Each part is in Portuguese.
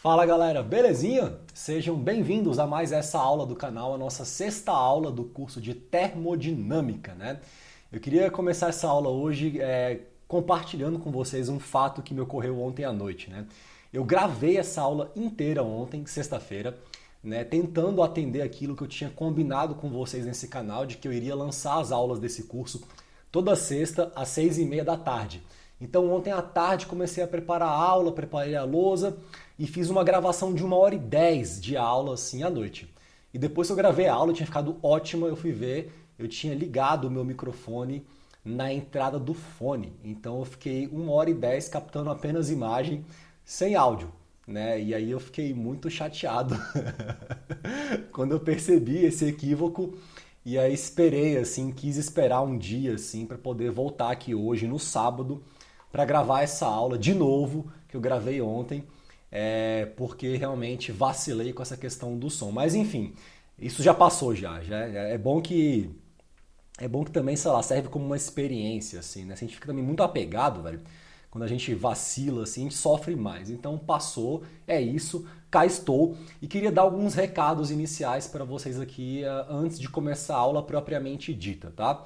Fala galera, belezinha? Sejam bem-vindos a mais essa aula do canal, a nossa sexta aula do curso de termodinâmica, né? Eu queria começar essa aula hoje compartilhando com vocês um fato que me ocorreu ontem à noite, né? Eu gravei essa aula inteira ontem, sexta-feira, né, tentando atender aquilo que eu tinha combinado com vocês nesse canal, de que eu iria lançar as aulas desse curso toda sexta às 6h30 da tarde. Então ontem à tarde comecei a preparar a aula, preparei a lousa e fiz uma gravação de 1h10 de aula assim à noite. E depois que eu gravei a aula, tinha ficado ótima, eu fui ver, eu tinha ligado o meu microfone na entrada do fone. Então eu fiquei 1h10 captando apenas imagem, sem áudio, né? E aí eu fiquei muito chateado quando eu percebi esse equívoco. E aí esperei, assim, quis esperar um dia, assim, para poder voltar aqui hoje, no sábado, para gravar essa aula de novo, que eu gravei ontem, porque realmente vacilei com essa questão do som. Mas enfim, isso já passou já é bom que também, sei lá, serve como uma experiência, assim, né? Se a gente fica também muito apegado, velho, quando a gente vacila, assim, a gente sofre mais. Então passou, é isso, cá estou. E queria dar alguns recados iniciais para vocês aqui antes de começar a aula propriamente dita, tá?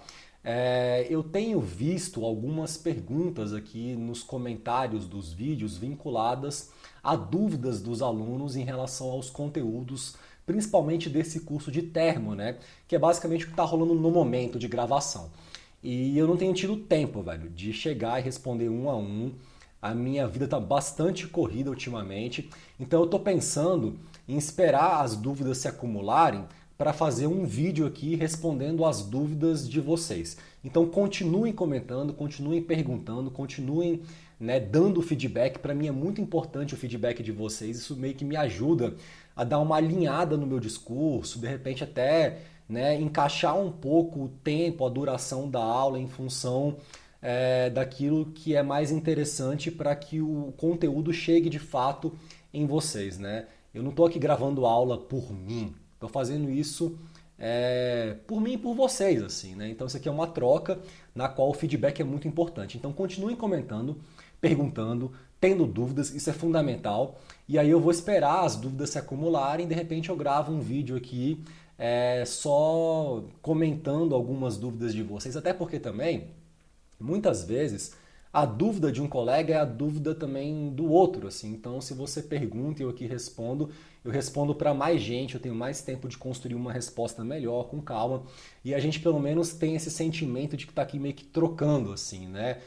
Eu tenho visto algumas perguntas aqui nos comentários dos vídeos vinculadas a dúvidas dos alunos em relação aos conteúdos, principalmente desse curso de termo, né? Que é basicamente o que está rolando no momento de gravação. E eu não tenho tido tempo, velho, de chegar e responder um a um. A minha vida tá bastante corrida ultimamente, então eu tô pensando em esperar as dúvidas se acumularem para fazer um vídeo aqui respondendo as dúvidas de vocês. Então continuem comentando, continuem perguntando, continuem, né, dando feedback. Para mim é muito importante o feedback de vocês, isso meio que me ajuda a dar uma alinhada no meu discurso, de repente até, né, encaixar um pouco o tempo, a duração da aula em função daquilo que é mais interessante para que o conteúdo chegue de fato em vocês, né? Eu não estou aqui gravando aula por mim, estou fazendo isso por mim e por vocês, assim, né? Então isso aqui é uma troca na qual o feedback é muito importante. Então continuem comentando, perguntando, tendo dúvidas, isso é fundamental. E aí eu vou esperar as dúvidas se acumularem, de repente eu gravo um vídeo aqui só comentando algumas dúvidas de vocês, até porque também, muitas vezes, a dúvida de um colega é a dúvida também do outro, assim. Então, se você pergunta e eu aqui respondo, eu respondo para mais gente, eu tenho mais tempo de construir uma resposta melhor, com calma, e a gente pelo menos tem esse sentimento de que está aqui meio que trocando, assim, né?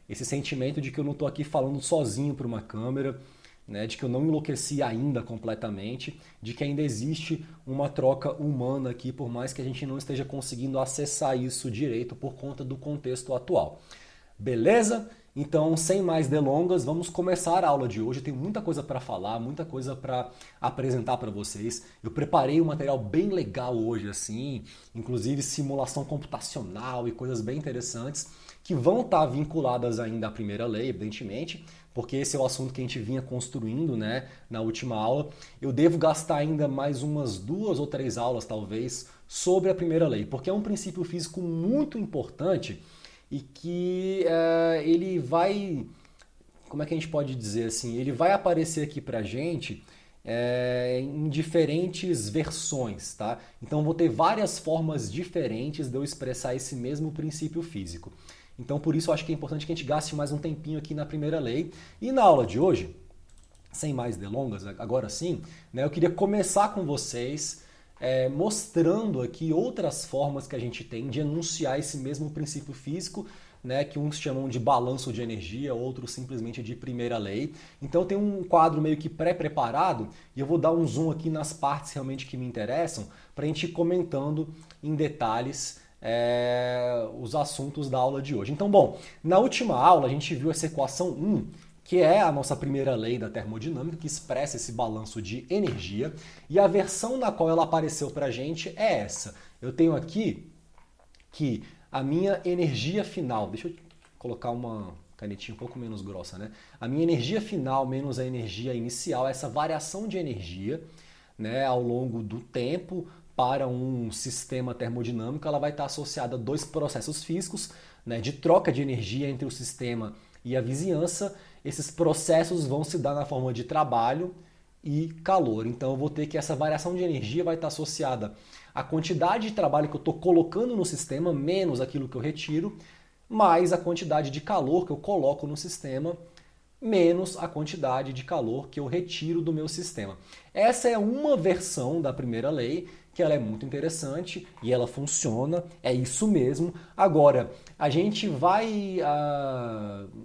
Esse sentimento de que eu não estou aqui falando sozinho para uma câmera, né, de que eu não enlouqueci ainda completamente, de que ainda existe uma troca humana aqui, por mais que a gente não esteja conseguindo acessar isso direito por conta do contexto atual. Beleza? Então, sem mais delongas, vamos começar a aula de hoje. Eu tenho muita coisa para falar, muita coisa para apresentar para vocês. Eu preparei um material bem legal hoje, assim, inclusive simulação computacional e coisas bem interessantes que vão estar vinculadas ainda à primeira lei, evidentemente, porque esse é o assunto que a gente vinha construindo, né, na última aula. Eu devo gastar ainda mais umas 2 ou 3 aulas, talvez, sobre a primeira lei, porque é um princípio físico muito importante e que ele vai, como é que a gente pode dizer assim, ele vai aparecer aqui pra gente em diferentes versões, tá? Então vou ter várias formas diferentes de eu expressar esse mesmo princípio físico. Então por isso eu acho que é importante que a gente gaste mais um tempinho aqui na primeira lei. E na aula de hoje, sem mais delongas, agora sim, né, eu queria começar com vocês mostrando aqui outras formas que a gente tem de enunciar esse mesmo princípio físico, né, que uns chamam de balanço de energia, outros simplesmente de primeira lei. Então tem um quadro meio que pré-preparado e eu vou dar um zoom aqui nas partes realmente que me interessam para a gente ir comentando em detalhes os assuntos da aula de hoje. Então, bom, na última aula a gente viu essa equação 1, que é a nossa primeira lei da termodinâmica, que expressa esse balanço de energia, e a versão na qual ela apareceu para a gente é essa. Eu tenho aqui que a minha energia final, deixa eu colocar uma canetinha um pouco menos grossa, né? A minha energia final menos a energia inicial, essa variação de energia, né, ao longo do tempo para um sistema termodinâmico, ela vai estar associada a 2 processos físicos, né, de troca de energia entre o sistema e a vizinhança, esses processos vão se dar na forma de trabalho e calor. Então eu vou ter que essa variação de energia vai estar associada à quantidade de trabalho que eu estou colocando no sistema, menos aquilo que eu retiro, mais a quantidade de calor que eu coloco no sistema, menos a quantidade de calor que eu retiro do meu sistema. Essa é uma versão da primeira lei, que ela é muito interessante e ela funciona, é isso mesmo. Agora, a gente vai,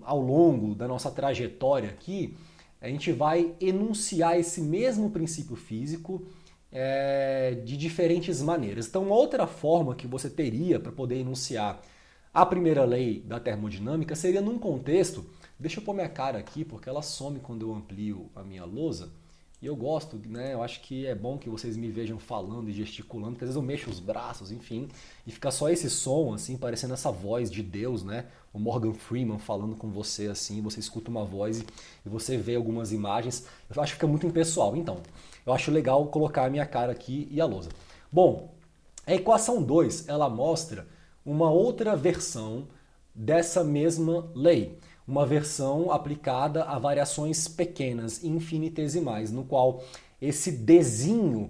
ao longo da nossa trajetória aqui, a gente vai enunciar esse mesmo princípio físico de diferentes maneiras. Então, uma outra forma que você teria para poder enunciar a primeira lei da termodinâmica seria num contexto. Deixa eu pôr minha cara aqui, porque ela some quando eu amplio a minha lousa. E eu gosto, né? Eu acho que é bom que vocês me vejam falando e gesticulando, porque às vezes eu mexo os braços, enfim, e fica só esse som, assim, parecendo essa voz de Deus, né? O Morgan Freeman falando com você, assim, você escuta uma voz e você vê algumas imagens. Eu acho que fica muito impessoal. Então, eu acho legal colocar a minha cara aqui e a lousa. Bom, a equação 2, ela mostra uma outra versão dessa mesma lei. Uma versão aplicada a variações pequenas, infinitesimais, no qual esse Dzinho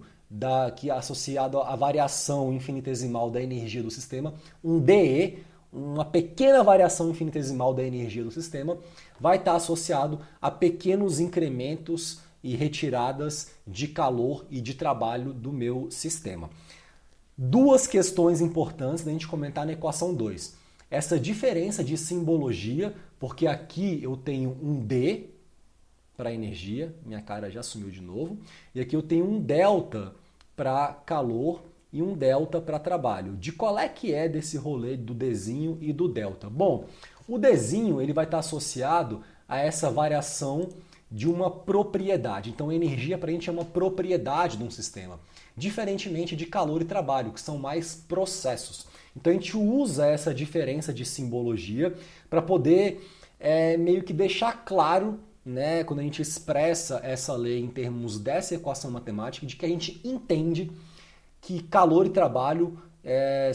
que é associado à variação infinitesimal da energia do sistema, um dE, uma pequena variação infinitesimal da energia do sistema, vai estar associado a pequenos incrementos e retiradas de calor e de trabalho do meu sistema. Duas questões importantes da gente comentar na equação 2. Essa diferença de simbologia, porque aqui eu tenho um D para energia, minha cara já sumiu de novo, e aqui eu tenho um delta para calor e um delta para trabalho. De qual é que é desse rolê do Dzinho e do delta? Bom, o Dzinho ele vai estar associado a essa variação de uma propriedade. Então, energia para a gente é uma propriedade de um sistema, diferentemente de calor e trabalho, que são mais processos. Então, a gente usa essa diferença de simbologia para poder meio que deixar claro, né, quando a gente expressa essa lei em termos dessa equação matemática, de que a gente entende que calor e trabalho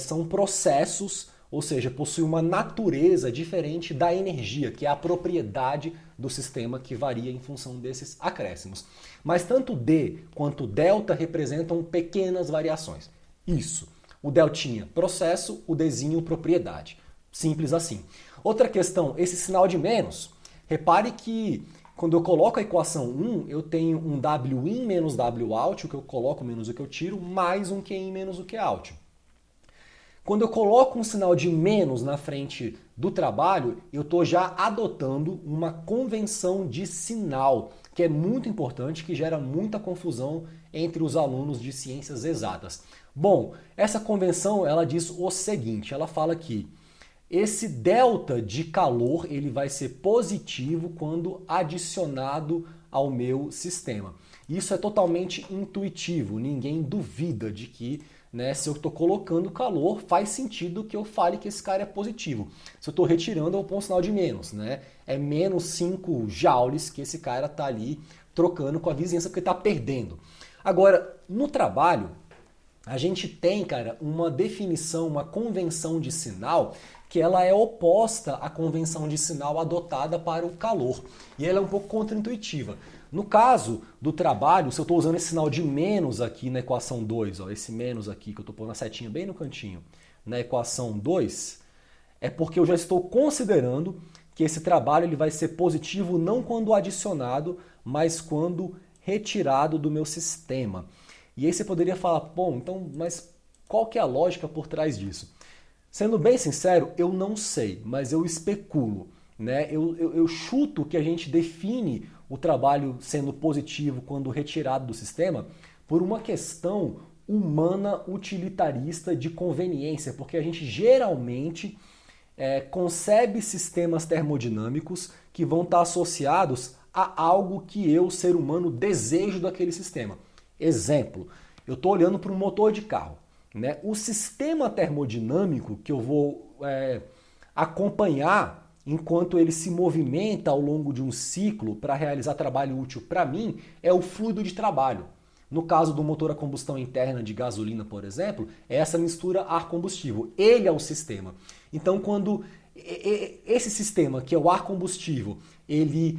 são processos, ou seja, possuem uma natureza diferente da energia, que é a propriedade do sistema que varia em função desses acréscimos. Mas tanto D quanto delta representam pequenas variações. Isso. O deltinha, processo, o Dzinho, propriedade. Simples assim. Outra questão, esse sinal de menos. Repare que quando eu coloco a equação 1, eu tenho um Win menos Wout, o que eu coloco menos o que eu tiro, mais um Qin menos o Qout. Quando eu coloco um sinal de menos na frente do trabalho, eu estou já adotando uma convenção de sinal, que é muito importante, que gera muita confusão entre os alunos de ciências exatas. Bom, essa convenção ela diz o seguinte, ela fala que esse delta de calor ele vai ser positivo quando adicionado ao meu sistema. Isso é totalmente intuitivo, ninguém duvida de que se eu estou colocando calor, faz sentido que eu fale que esse cara é positivo. Se eu estou retirando, eu vou pôr um sinal de menos. É menos 5 joules que esse cara está ali trocando com a vizinhança porque está perdendo. Agora, no trabalho, a gente tem, cara, uma definição, uma convenção de sinal que ela é oposta à convenção de sinal adotada para o calor. E ela é um pouco contraintuitiva. No caso do trabalho, se eu estou usando esse sinal de menos aqui na equação 2, esse menos aqui que eu estou pondo a setinha bem no cantinho, na equação 2, é porque eu já estou considerando que esse trabalho ele vai ser positivo não quando adicionado, mas quando retirado do meu sistema. E aí você poderia falar, bom, então, mas qual que é a lógica por trás disso? Sendo bem sincero, eu não sei, mas eu especulo. Eu chuto que a gente define o trabalho sendo positivo quando retirado do sistema por uma questão humana utilitarista de conveniência, porque a gente geralmente concebe sistemas termodinâmicos que vão estar associados a algo que eu, ser humano, desejo daquele sistema. Exemplo, eu estou olhando para um motor de carro. O sistema termodinâmico que eu vou acompanhar enquanto ele se movimenta ao longo de um ciclo para realizar trabalho útil para mim, é o fluido de trabalho. No caso do motor a combustão interna de gasolina, por exemplo, é essa mistura ar-combustível. Ele é o sistema. Então, quando esse sistema, que é o ar combustível, ele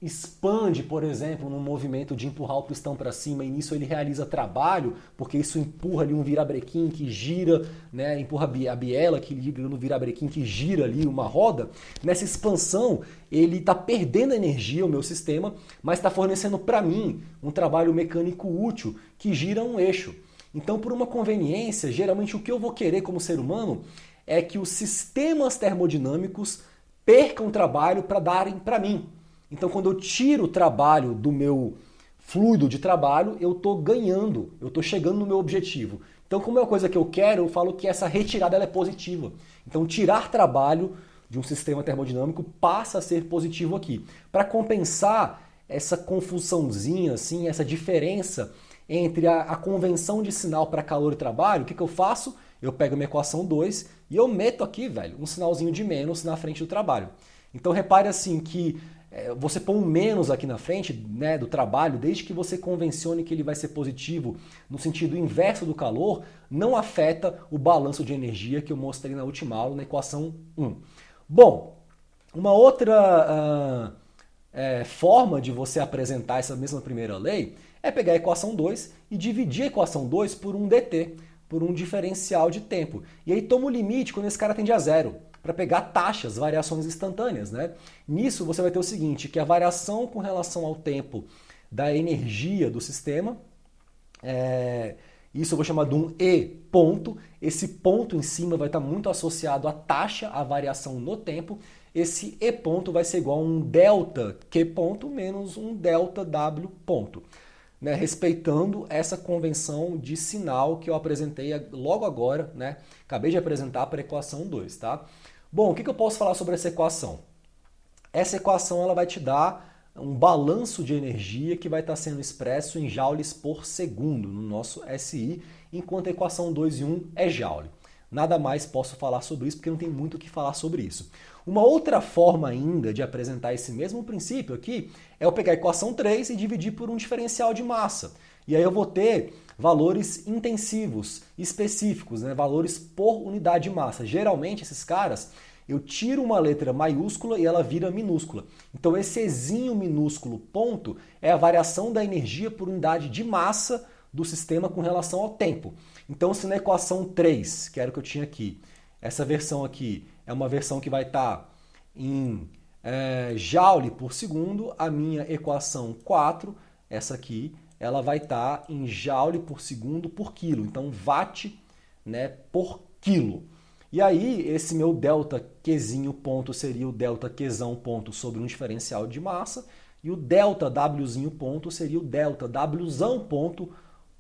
expande, por exemplo, num movimento de empurrar o pistão para cima e nisso ele realiza trabalho, porque isso empurra ali um virabrequim que gira, né, empurra a biela que liga no virabrequim que gira ali uma roda. Nessa expansão, ele está perdendo energia, o meu sistema, mas está fornecendo para mim um trabalho mecânico útil que gira um eixo. Então, por uma conveniência, geralmente o que eu vou querer como ser humano é que os sistemas termodinâmicos percam trabalho para darem para mim. Então, quando eu tiro o trabalho do meu fluido de trabalho, eu estou ganhando, eu estou chegando no meu objetivo. Então, como é uma coisa que eu quero, eu falo que essa retirada ela é positiva. Então, tirar trabalho de um sistema termodinâmico passa a ser positivo aqui. Para compensar essa confusãozinha, assim, essa diferença entre a convenção de sinal para calor e trabalho, o que eu faço? Eu pego a minha equação 2 e eu meto aqui, velho, um sinalzinho de menos na frente do trabalho. Então, repare assim que você põe um menos aqui na frente, né, do trabalho, desde que você convencione que ele vai ser positivo no sentido inverso do calor, não afeta o balanço de energia que eu mostrei na última aula, na equação 1. Bom, uma outra forma de você apresentar essa mesma primeira lei é pegar a equação 2 e dividir a equação 2 por um dt, por um diferencial de tempo. E aí toma o limite quando esse cara tende a zero, para pegar taxas, variações instantâneas, né? Nisso você vai ter o seguinte, que a variação com relação ao tempo da energia do sistema, isso eu vou chamar de um E ponto, esse ponto em cima vai estar muito associado à taxa, à variação no tempo, esse E ponto vai ser igual a um delta Q ponto menos um delta W ponto, né? Respeitando essa convenção de sinal que eu apresentei logo agora, né? Acabei de apresentar para a equação 2, tá? Bom, o que eu posso falar sobre essa equação? Essa equação ela vai te dar um balanço de energia que vai estar sendo expresso em joules por segundo no nosso SI, enquanto a equação 2 e 1 é joule. Nada mais posso falar sobre isso porque não tem muito o que falar sobre isso. Uma outra forma ainda de apresentar esse mesmo princípio aqui é eu pegar a equação 3 e dividir por um diferencial de massa. E aí eu vou ter valores intensivos, específicos, né? Valores por unidade de massa. Geralmente esses caras, eu tiro uma letra maiúscula e ela vira minúscula. Então esse Ezinho minúsculo ponto é a variação da energia por unidade de massa do sistema com relação ao tempo. Então se na equação 3, que era o que eu tinha aqui, essa versão aqui é uma versão que vai estar em joule por segundo, a minha equação 4, essa aqui, ela vai estar em joule por segundo por quilo. Então, watt, né, por quilo. E aí, esse meu delta Qzinho ponto seria o delta Qzão ponto sobre um diferencial de massa. E o delta Wzinho ponto seria o delta Wzão ponto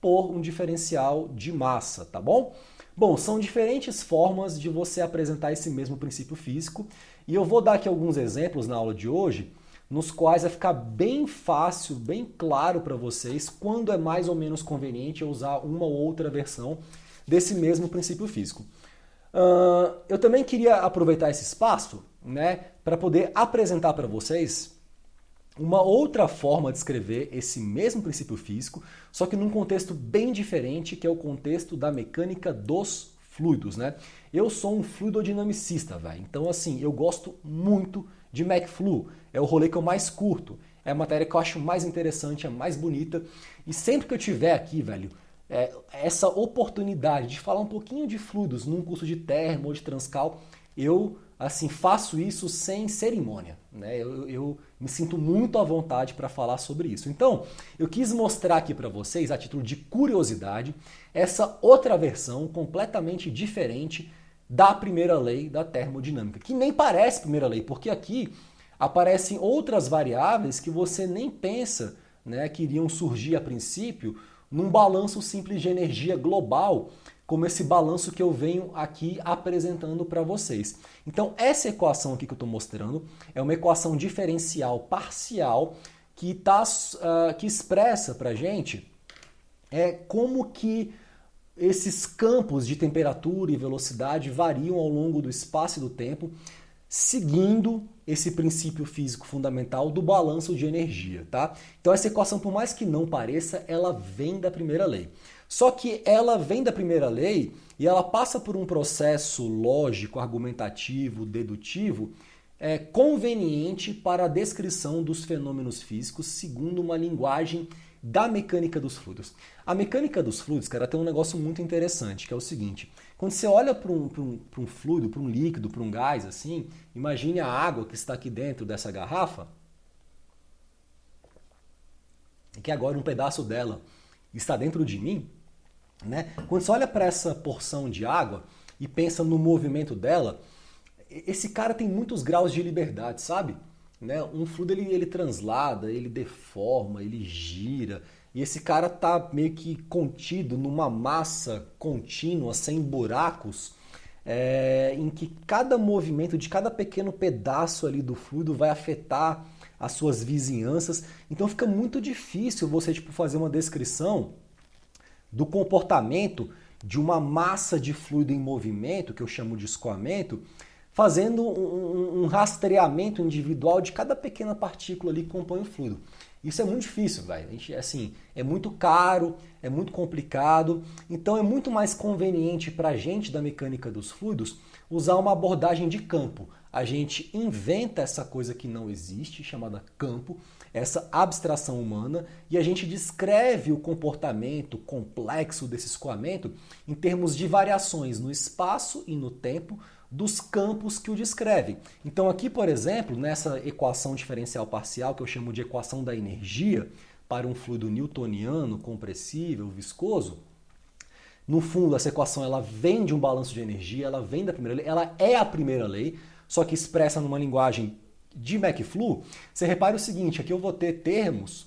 por um diferencial de massa, tá bom? Bom, são diferentes formas de você apresentar esse mesmo princípio físico. E eu vou dar aqui alguns exemplos na aula de hoje, nos quais vai ficar bem fácil, bem claro para vocês quando é mais ou menos conveniente eu usar uma ou outra versão desse mesmo princípio físico. Eu também queria aproveitar esse espaço, né, para poder apresentar para vocês uma outra forma de escrever esse mesmo princípio físico, só que num contexto bem diferente, que é o contexto da mecânica dos fluidos, né? Eu sou um fluidodinamicista, velho. Então, assim, eu gosto muito de McFlu. É o rolê que eu mais curto. É a matéria que eu acho mais interessante, a mais bonita. E sempre que eu tiver aqui, velho, essa oportunidade de falar um pouquinho de fluidos num curso de termo ou de transcal, eu assim faço isso sem cerimônia, né? Eu me sinto muito à vontade para falar sobre isso. Então, eu quis mostrar aqui para vocês, a título de curiosidade, essa outra versão completamente diferente da primeira lei da termodinâmica, que nem parece primeira lei, porque aqui aparecem outras variáveis que você nem pensa, né, que iriam surgir a princípio num balanço simples de energia global, como esse balanço que eu venho aqui apresentando para vocês. Então, essa equação aqui que eu estou mostrando é uma equação diferencial parcial que expressa para a gente como que esses campos de temperatura e velocidade variam ao longo do espaço e do tempo, seguindo esse princípio físico fundamental do balanço de energia, tá? Então essa equação, por mais que não pareça, ela vem da primeira lei. Só que ela vem da primeira lei e ela passa por um processo lógico, argumentativo, dedutivo, conveniente para a descrição dos fenômenos físicos segundo uma linguagem da mecânica dos fluidos. A mecânica dos fluidos, cara, tem um negócio muito interessante, que é o seguinte: quando você olha para um fluido, para um líquido, para um gás, assim, imagine a água que está aqui dentro dessa garrafa, e que agora um pedaço dela está dentro de mim, né? Quando você olha para essa porção de água e pensa no movimento dela, esse cara tem muitos graus de liberdade, sabe? Né? Um fluido ele translada, ele deforma, ele gira, e esse cara tá meio que contido numa massa contínua, sem buracos, em que cada movimento de cada pequeno pedaço ali do fluido vai afetar as suas vizinhanças. Então fica muito difícil você fazer uma descrição do comportamento de uma massa de fluido em movimento, que eu chamo de escoamento, fazendo um rastreamento individual de cada pequena partícula ali que compõe o fluido. Isso é muito difícil, velho. Assim, é muito caro, é muito complicado, então é muito mais conveniente para a gente da mecânica dos fluidos usar uma abordagem de campo. A gente inventa essa coisa que não existe, chamada campo, essa abstração humana, e a gente descreve o comportamento complexo desse escoamento em termos de variações no espaço e no tempo dos campos que o descrevem. Então aqui, por exemplo, nessa equação diferencial parcial, que eu chamo de equação da energia, para um fluido newtoniano, compressível, viscoso, no fundo essa equação ela vem de um balanço de energia, ela vem da primeira lei, ela é a primeira lei, só que expressa numa linguagem de McFlu. Você repare o seguinte, aqui eu vou ter termos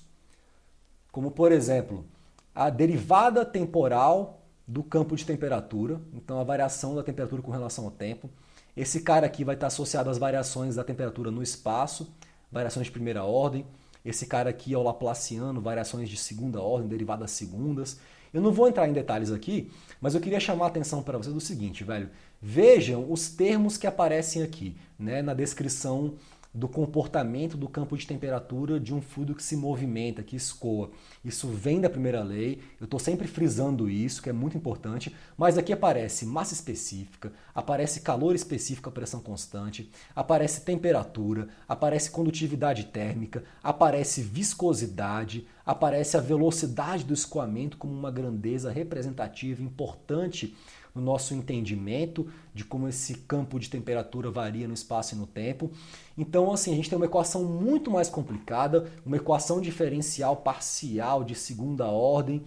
como, por exemplo, a derivada temporal do campo de temperatura, então a variação da temperatura com relação ao tempo. Esse cara aqui vai estar associado às variações da temperatura no espaço, variações de primeira ordem. Esse cara aqui é o laplaciano, variações de segunda ordem, derivadas segundas. Eu não vou entrar em detalhes aqui, mas eu queria chamar a atenção para vocês do seguinte, velho. Vejam os termos que aparecem aqui, né, na descrição do comportamento do campo de temperatura de um fluido que se movimenta, que escoa. Isso vem da primeira lei, eu estou sempre frisando isso, que é muito importante, mas aqui aparece massa específica, aparece calor específico a pressão constante, aparece temperatura, aparece condutividade térmica, aparece viscosidade, aparece a velocidade do escoamento como uma grandeza representativa importante no nosso entendimento de como esse campo de temperatura varia no espaço e no tempo. Então, assim, a gente tem uma equação muito mais complicada, uma equação diferencial parcial de segunda ordem,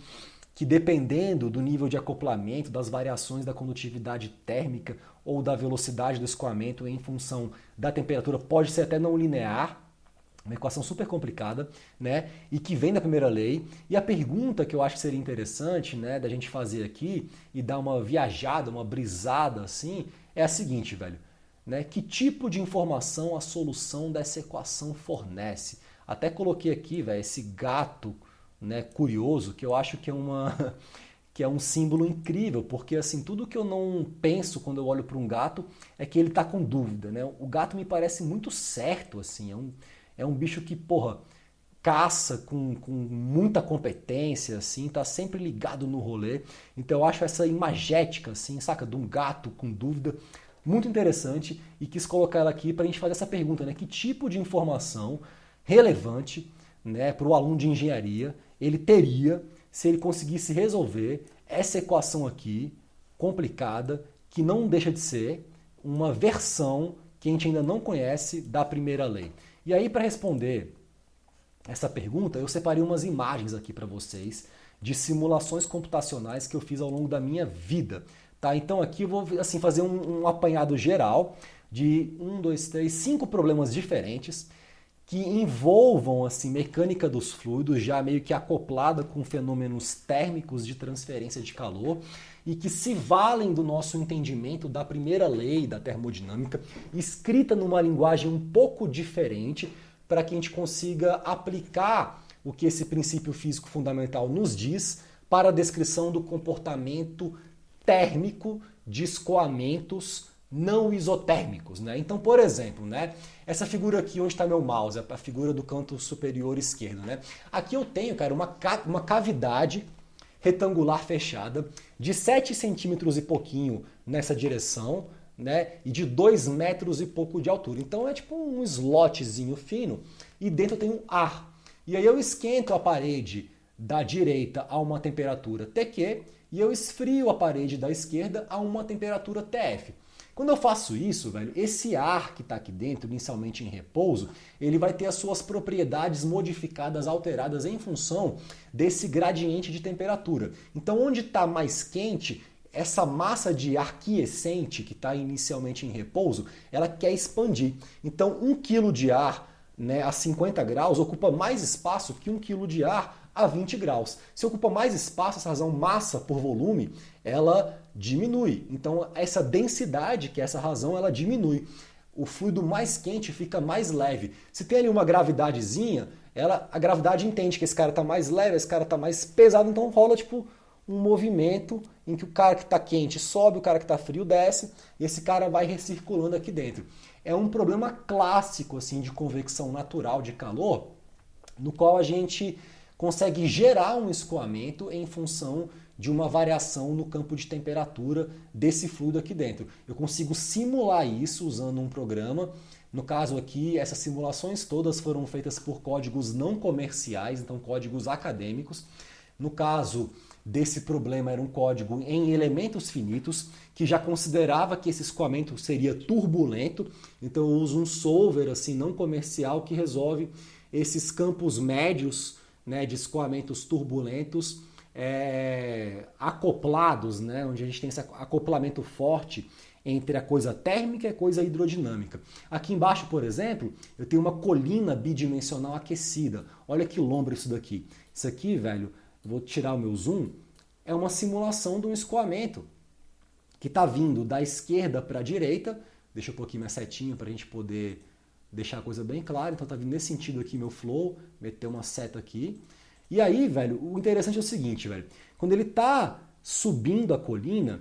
que dependendo do nível de acoplamento, das variações da condutividade térmica ou da velocidade do escoamento em função da temperatura, pode ser até não linear. Uma equação super complicada, né? E que vem da primeira lei. E a pergunta que eu acho que seria interessante, né, da gente fazer aqui e dar uma viajada, uma brisada assim, é a seguinte, velho, né? Que tipo de informação a solução dessa equação fornece? Até coloquei aqui, velho, esse gato, né, curioso, que eu acho que é uma que é um símbolo incrível, porque assim, tudo que eu não penso quando eu olho para um gato é que ele está com dúvida, né? O gato me parece muito certo, assim, é um bicho que, porra, caça com muita competência, assim, tá sempre ligado no rolê. Então eu acho essa imagética, assim, saca, de um gato com dúvida, muito interessante e quis colocar ela aqui para a gente fazer essa pergunta, né? Que tipo de informação relevante, né, para o aluno de engenharia ele teria se ele conseguisse resolver essa equação aqui, complicada, que não deixa de ser uma versão que a gente ainda não conhece da primeira lei. E aí, para responder essa pergunta, eu separei umas imagens aqui para vocês de simulações computacionais que eu fiz ao longo da minha vida. Tá? Então aqui eu vou assim, fazer um apanhado geral de 5 problemas diferentes que envolvam assim, mecânica dos fluidos, já meio que acoplada com fenômenos térmicos de transferência de calor, e que se valem do nosso entendimento da primeira lei da termodinâmica, escrita numa linguagem um pouco diferente, para que a gente consiga aplicar o que esse princípio físico fundamental nos diz para a descrição do comportamento térmico de escoamentos não isotérmicos, né? Então, por exemplo, né, essa figura aqui onde está meu mouse, a figura do canto superior esquerdo, né? Aqui eu tenho, cara, uma cavidade retangular fechada, de 7 centímetros e pouquinho nessa direção, né? E de 2 metros e pouco de altura. Então é tipo um slotzinho fino e dentro tem um ar. E aí eu esquento a parede da direita a uma temperatura TQ e eu esfrio a parede da esquerda a uma temperatura TF. Quando eu faço isso, velho, esse ar que está aqui dentro, inicialmente em repouso, ele vai ter as suas propriedades modificadas, alteradas em função desse gradiente de temperatura. Então, onde está mais quente, essa massa de ar quiescente que está inicialmente em repouso, ela quer expandir. Então, 1 kg de ar, né, a 50 graus ocupa mais espaço que 1 kg de ar a 20 graus. Se ocupa mais espaço, essa razão massa por volume, ela diminui. Então essa densidade, que é essa razão, ela diminui. O fluido mais quente fica mais leve. Se tem ali uma gravidadezinha, a gravidade entende que esse cara está mais leve, esse cara está mais pesado, então rola tipo um movimento em que o cara que está quente sobe, o cara que está frio desce, e esse cara vai recirculando aqui dentro. É um problema clássico assim de convecção natural de calor, no qual a gente consegue gerar um escoamento em função de uma variação no campo de temperatura desse fluido aqui dentro. Eu consigo simular isso usando um programa. No caso aqui, essas simulações todas foram feitas por códigos não comerciais, então códigos acadêmicos. No caso desse problema, era um código em elementos finitos, que já considerava que esse escoamento seria turbulento. Então eu uso um solver assim, não comercial que resolve esses campos médios, né, de escoamentos turbulentos acoplados, né, onde a gente tem esse acoplamento forte entre a coisa térmica e a coisa hidrodinâmica. Aqui embaixo, por exemplo, eu tenho uma colina bidimensional aquecida. Olha que lombra isso daqui. Isso aqui, velho, vou tirar o meu zoom, é uma simulação de um escoamento que está vindo da esquerda para a direita. Deixa eu pôr aqui minha setinha para a gente poder deixar a coisa bem clara. Então tá vindo nesse sentido aqui meu flow, meter uma seta aqui. E aí, velho, o interessante é o seguinte, velho. Quando ele tá subindo a colina,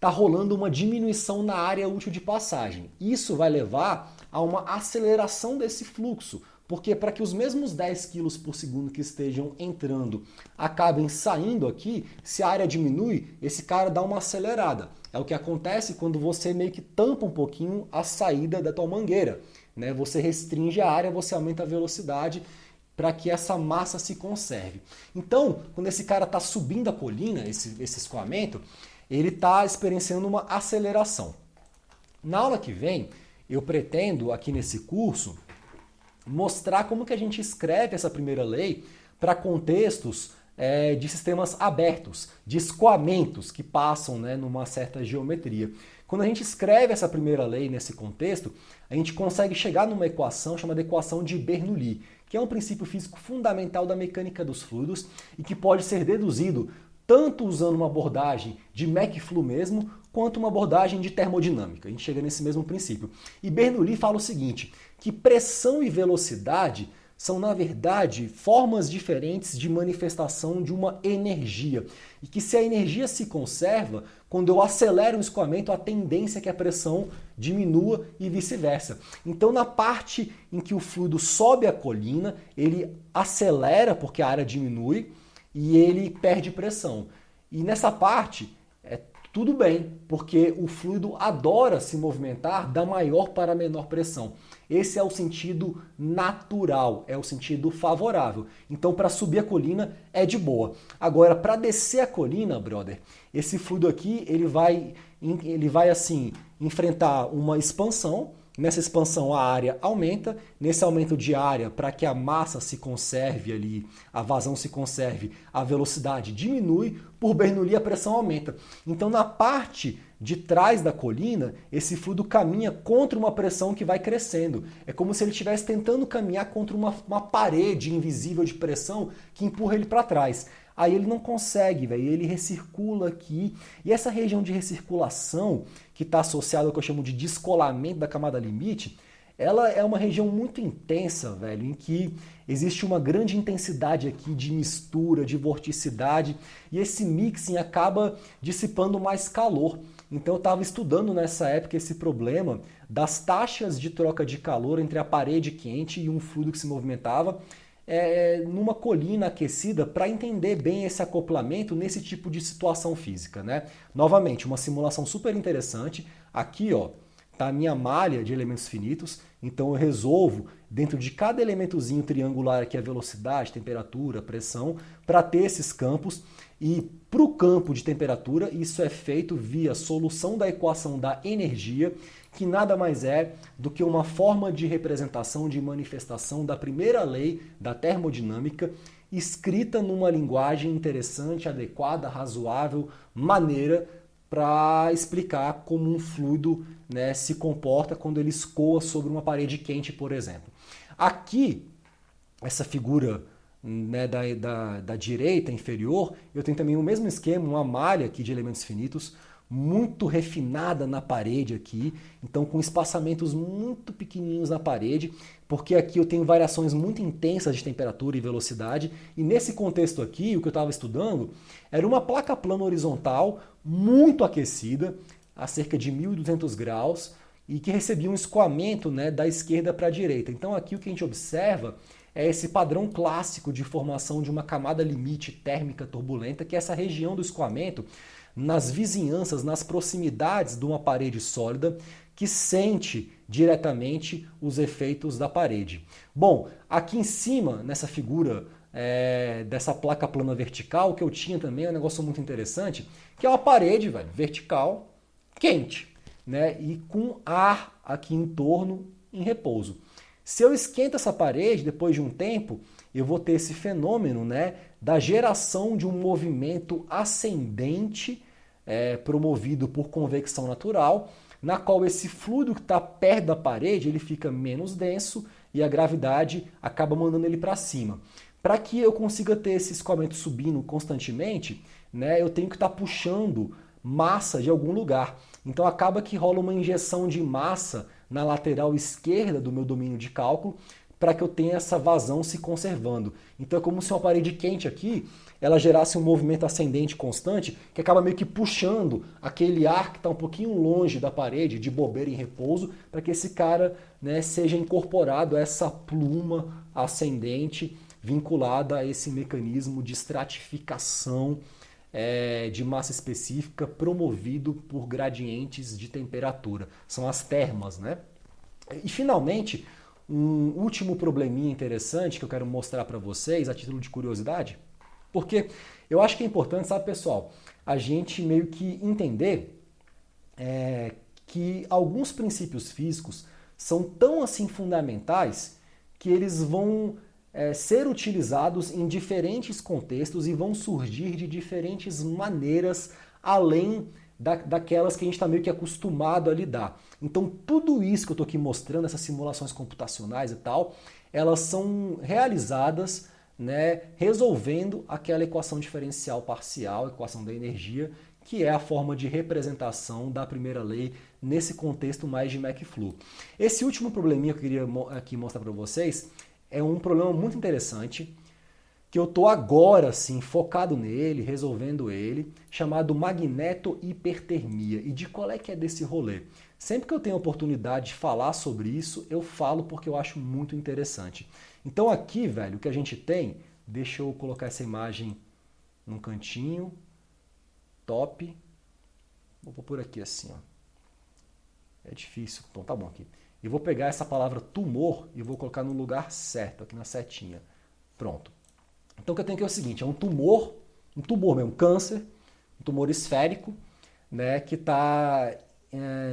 tá rolando uma diminuição na área útil de passagem. Isso vai levar a uma aceleração desse fluxo. Porque para que os mesmos 10 kg por segundo que estejam entrando acabem saindo aqui, se a área diminui, esse cara dá uma acelerada. É o que acontece quando você meio que tampa um pouquinho a saída da tua mangueira, né? Você restringe a área, você aumenta a velocidade para que essa massa se conserve. Então, quando esse cara está subindo a colina, esse escoamento, ele está experienciando uma aceleração. Na aula que vem, eu pretendo, aqui nesse curso, mostrar como que a gente escreve essa primeira lei para contextos de sistemas abertos, de escoamentos que passam, né, numa certa geometria. Quando a gente escreve essa primeira lei nesse contexto, a gente consegue chegar numa equação chamada equação de Bernoulli, que é um princípio físico fundamental da mecânica dos fluidos e que pode ser deduzido tanto usando uma abordagem de McFlu mesmo, quanto uma abordagem de termodinâmica. A gente chega nesse mesmo princípio. E Bernoulli fala o seguinte, que pressão e velocidade são, na verdade, formas diferentes de manifestação de uma energia. E que se a energia se conserva, quando eu acelero o escoamento, a tendência é que a pressão diminua e vice-versa. Então, na parte em que o fluido sobe a colina, ele acelera porque a área diminui e ele perde pressão. E nessa parte, tudo bem, porque o fluido adora se movimentar da maior para a menor pressão. Esse é o sentido natural, é o sentido favorável. Então, para subir a colina é de boa. Agora, para descer a colina, brother, esse fluido aqui ele vai assim enfrentar uma expansão. Nessa expansão a área aumenta, nesse aumento de área, para que a massa se conserve ali, a vazão se conserve, a velocidade diminui, por Bernoulli a pressão aumenta. Então na parte de trás da colina, esse fluido caminha contra uma pressão que vai crescendo. É como se ele estivesse tentando caminhar contra uma parede invisível de pressão que empurra ele para trás. Aí ele não consegue, velho, ele recircula aqui. E essa região de recirculação, que está associada ao que eu chamo de descolamento da camada limite, ela é uma região muito intensa, velho, em que existe uma grande intensidade aqui de mistura, de vorticidade, e esse mixing acaba dissipando mais calor. Então eu estava estudando nessa época esse problema das taxas de troca de calor entre a parede quente e um fluido que se movimentava. numa colina aquecida para entender bem esse acoplamento nesse tipo de situação física, né? Novamente, uma simulação super interessante. Aqui, ó, tá a minha malha de elementos finitos, então eu resolvo dentro de cada elementozinho triangular aqui a velocidade, temperatura, pressão, para ter esses campos. E para o campo de temperatura, isso é feito via solução da equação da energia, que nada mais é do que uma forma de representação, de manifestação da primeira lei da termodinâmica, escrita numa linguagem interessante, adequada, razoável, maneira para explicar como um fluido, né, se comporta quando ele escoa sobre uma parede quente, por exemplo. Aqui, essa figura, né, da direita inferior, eu tenho também o mesmo esquema, uma malha aqui de elementos finitos, muito refinada na parede aqui, então com espaçamentos muito pequenininhos na parede, porque aqui eu tenho variações muito intensas de temperatura e velocidade, e nesse contexto aqui, o que eu estava estudando era uma placa plana horizontal muito aquecida, a cerca de 1.200 graus, e que recebia um escoamento, né, da esquerda para a direita. Então aqui o que a gente observa é esse padrão clássico de formação de uma camada limite térmica turbulenta, que é essa região do escoamento nas vizinhanças, nas proximidades de uma parede sólida que sente diretamente os efeitos da parede. Bom, aqui em cima, nessa figura dessa placa plana vertical, que eu tinha também um negócio muito interessante, que é uma parede, velho, vertical, quente, né, e com ar aqui em torno em repouso. Se eu esquento essa parede, depois de um tempo, eu vou ter esse fenômeno, né, da geração de um movimento ascendente promovido por convecção natural, na qual esse fluido que está perto da parede ele fica menos denso e a gravidade acaba mandando ele para cima. Para que eu consiga ter esse escoamento subindo constantemente, né, eu tenho que estar puxando massa de algum lugar. Então acaba que rola uma injeção de massa na lateral esquerda do meu domínio de cálculo para que eu tenha essa vazão se conservando. Então é como se uma parede quente aqui, ela gerasse um movimento ascendente constante que acaba meio que puxando aquele ar que está um pouquinho longe da parede, de bobeira em repouso, para que esse cara, né, seja incorporado a essa pluma ascendente vinculada a esse mecanismo de estratificação de massa específica promovido por gradientes de temperatura. São as termas, né? E finalmente, um último probleminha interessante que eu quero mostrar para vocês, a título de curiosidade, porque eu acho que é importante, sabe, pessoal, a gente meio que entender que alguns princípios físicos são tão assim fundamentais que eles vão ser utilizados em diferentes contextos e vão surgir de diferentes maneiras além daquelas que a gente está meio que acostumado a lidar. Então tudo isso que eu estou aqui mostrando, essas simulações computacionais e tal, elas são realizadas, né, resolvendo aquela equação diferencial parcial, equação da energia, que é a forma de representação da primeira lei nesse contexto mais de McFlu. Esse último probleminha que eu queria aqui mostrar para vocês é um problema muito interessante, que eu estou agora sim focado nele, resolvendo ele, chamado magnetohipertermia. E de qual é que é desse rolê? Sempre que eu tenho a oportunidade de falar sobre isso, eu falo porque eu acho muito interessante. Então aqui, velho, o que a gente tem, deixa eu colocar essa imagem num cantinho, top, vou pôr por aqui assim, ó. É difícil, então tá bom aqui. E vou pegar essa palavra tumor e vou colocar no lugar certo, aqui na setinha. Pronto. Então o que eu tenho aqui é o seguinte, é um tumor mesmo, câncer, um tumor esférico, né, que está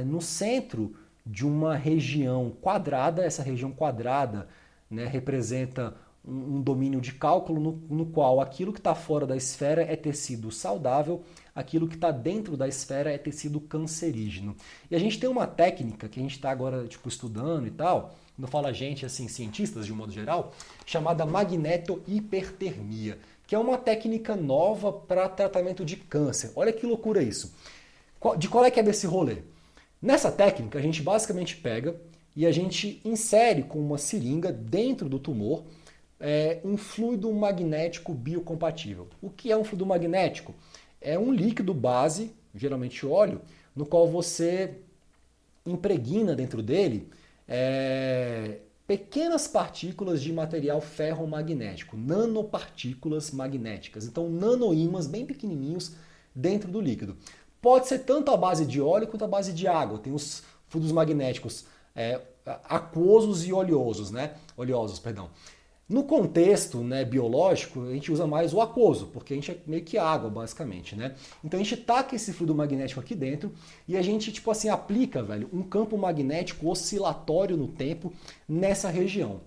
no centro de uma região quadrada. Essa região quadrada, né, representa um domínio de cálculo no qual aquilo que está fora da esfera é tecido saudável, aquilo que está dentro da esfera é tecido cancerígeno. E a gente tem uma técnica que a gente está agora estudando e tal, não fala gente, assim, cientistas de um modo geral, chamada magnetohipertermia, que é uma técnica nova para tratamento de câncer. Olha que loucura isso. De qual é que é desse rolê? Nessa técnica, a gente basicamente pega e a gente insere com uma seringa dentro do tumor um fluido magnético biocompatível. O que é um fluido magnético? É um líquido base, geralmente óleo, no qual você impregna dentro dele pequenas partículas de material ferromagnético, nanopartículas magnéticas. Então, nanoímãs bem pequenininhos dentro do líquido. Pode ser tanto à base de óleo quanto à base de água. Tem os fluidos magnéticos aquosos e oleosos, né? Oleosos, perdão. No contexto, né, biológico, a gente usa mais o aquoso, porque a gente é meio que água, basicamente, né? Então a gente taca esse fluido magnético aqui dentro e a gente, tipo assim, aplica, velho, um campo magnético oscilatório no tempo nessa região.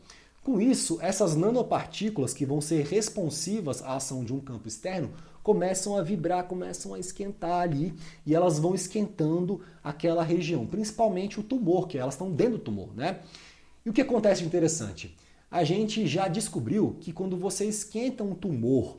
Com isso, essas nanopartículas que vão ser responsivas à ação de um campo externo começam a vibrar, começam a esquentar ali e elas vão esquentando aquela região, principalmente o tumor, que elas estão dentro do tumor, né? E o que acontece de interessante? A gente já descobriu que quando você esquenta um tumor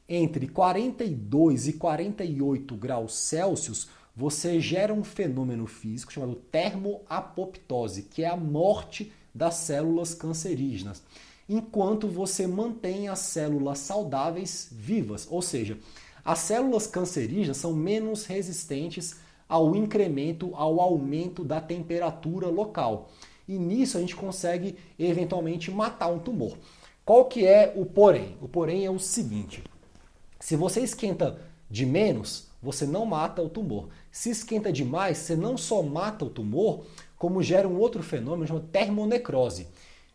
entre 42 e 48 graus Celsius, você gera um fenômeno físico chamado termoapoptose, que é a morte das células cancerígenas, enquanto você mantém as células saudáveis vivas. Ou seja, as células cancerígenas são menos resistentes ao incremento, ao aumento da temperatura local. E nisso a gente consegue eventualmente matar um tumor. Qual que é o porém? O porém é o seguinte: se você esquenta de menos, você não mata o tumor. Se esquenta demais, você não só mata o tumor, como gera um outro fenômeno chamado termonecrose.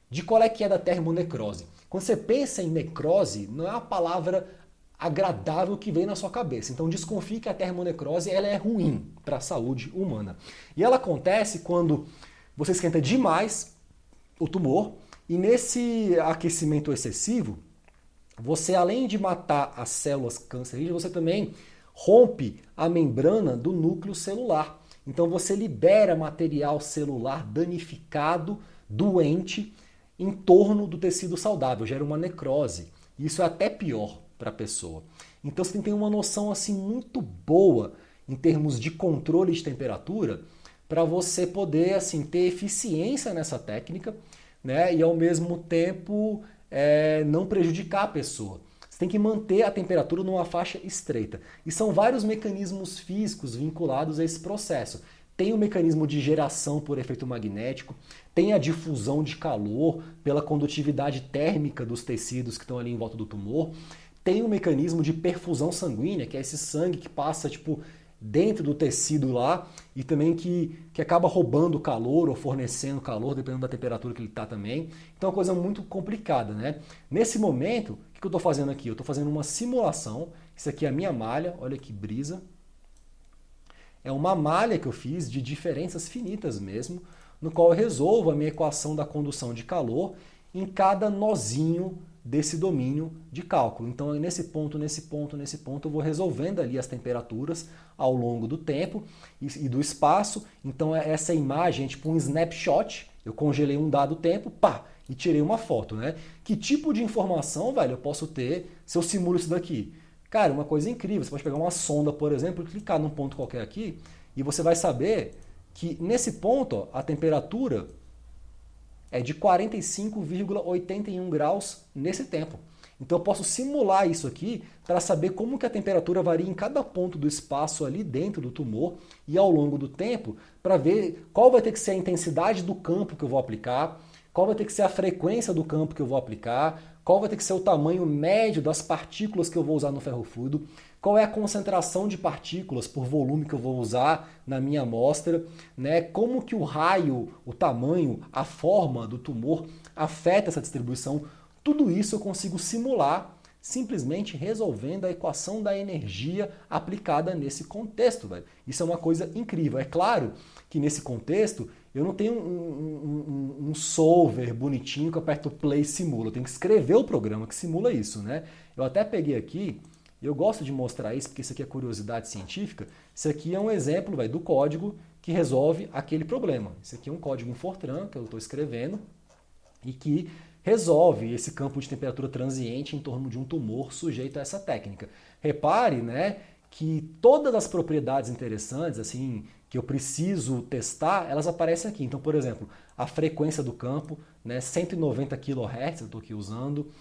De qual é que é da termonecrose? Quando você pensa em necrose, não é uma palavra agradável que vem na sua cabeça. Então desconfie que a termonecrose ela é ruim para a saúde humana. E ela acontece quando você esquenta demais o tumor e nesse aquecimento excessivo, você além de matar as células cancerígenas, você também rompe a membrana do núcleo celular. Então você libera material celular danificado, doente, em torno do tecido saudável, gera uma necrose. Isso é até pior para a pessoa. Então você tem que ter uma noção assim muito boa em termos de controle de temperatura para você poder assim ter eficiência nessa técnica, né? E ao mesmo tempo não prejudicar a pessoa. Você tem que manter a temperatura numa faixa estreita. E são vários mecanismos físicos vinculados a esse processo. Tem o mecanismo de geração por efeito magnético, tem a difusão de calor pela condutividade térmica dos tecidos que estão ali em volta do tumor, tem o mecanismo de perfusão sanguínea, que é esse sangue que passa dentro do tecido lá e também que acaba roubando calor ou fornecendo calor, dependendo da temperatura que ele está também. Então é uma coisa muito complicada, né? Nesse momento, o que eu estou fazendo aqui? Eu estou fazendo uma simulação. Isso aqui é a minha malha, olha que brisa. É uma malha que eu fiz de diferenças finitas mesmo, no qual eu resolvo a minha equação da condução de calor em cada nozinho desse domínio de cálculo. Então, nesse ponto, eu vou resolvendo ali as temperaturas ao longo do tempo e do espaço. Então, essa imagem é tipo um snapshot. Eu congelei um dado tempo, pá, e tirei uma foto, né? Que tipo de informação, velho, eu posso ter se eu simulo isso daqui? Cara, uma coisa incrível. Você pode pegar uma sonda, por exemplo, e clicar num ponto qualquer aqui e você vai saber que nesse ponto, ó, a temperatura é de 45,81 graus nesse tempo. Então eu posso simular isso aqui para saber como que a temperatura varia em cada ponto do espaço ali dentro do tumor e ao longo do tempo para ver qual vai ter que ser a intensidade do campo que eu vou aplicar, qual vai ter que ser a frequência do campo que eu vou aplicar, qual vai ter que ser o tamanho médio das partículas que eu vou usar no ferrofluido, qual é a concentração de partículas por volume que eu vou usar na minha amostra, né? Como que o raio, o tamanho, a forma do tumor afeta essa distribuição. Tudo isso eu consigo simular simplesmente resolvendo a equação da energia aplicada nesse contexto, velho. Isso é uma coisa incrível. É claro que nesse contexto eu não tenho um solver bonitinho que eu aperto play e simula. Eu tenho que escrever o programa que simula isso, né? Eu até peguei aqui, eu gosto de mostrar isso porque isso aqui é curiosidade científica. Isso aqui é um exemplo, velho, do código que resolve aquele problema. Isso aqui é um código em Fortran que eu estou escrevendo e que resolve esse campo de temperatura transiente em torno de um tumor sujeito a essa técnica. Repare, né, que todas as propriedades interessantes, assim, que eu preciso testar, elas aparecem aqui. Então, por exemplo, a frequência do campo, né, 190 kHz, eu estou aqui usando.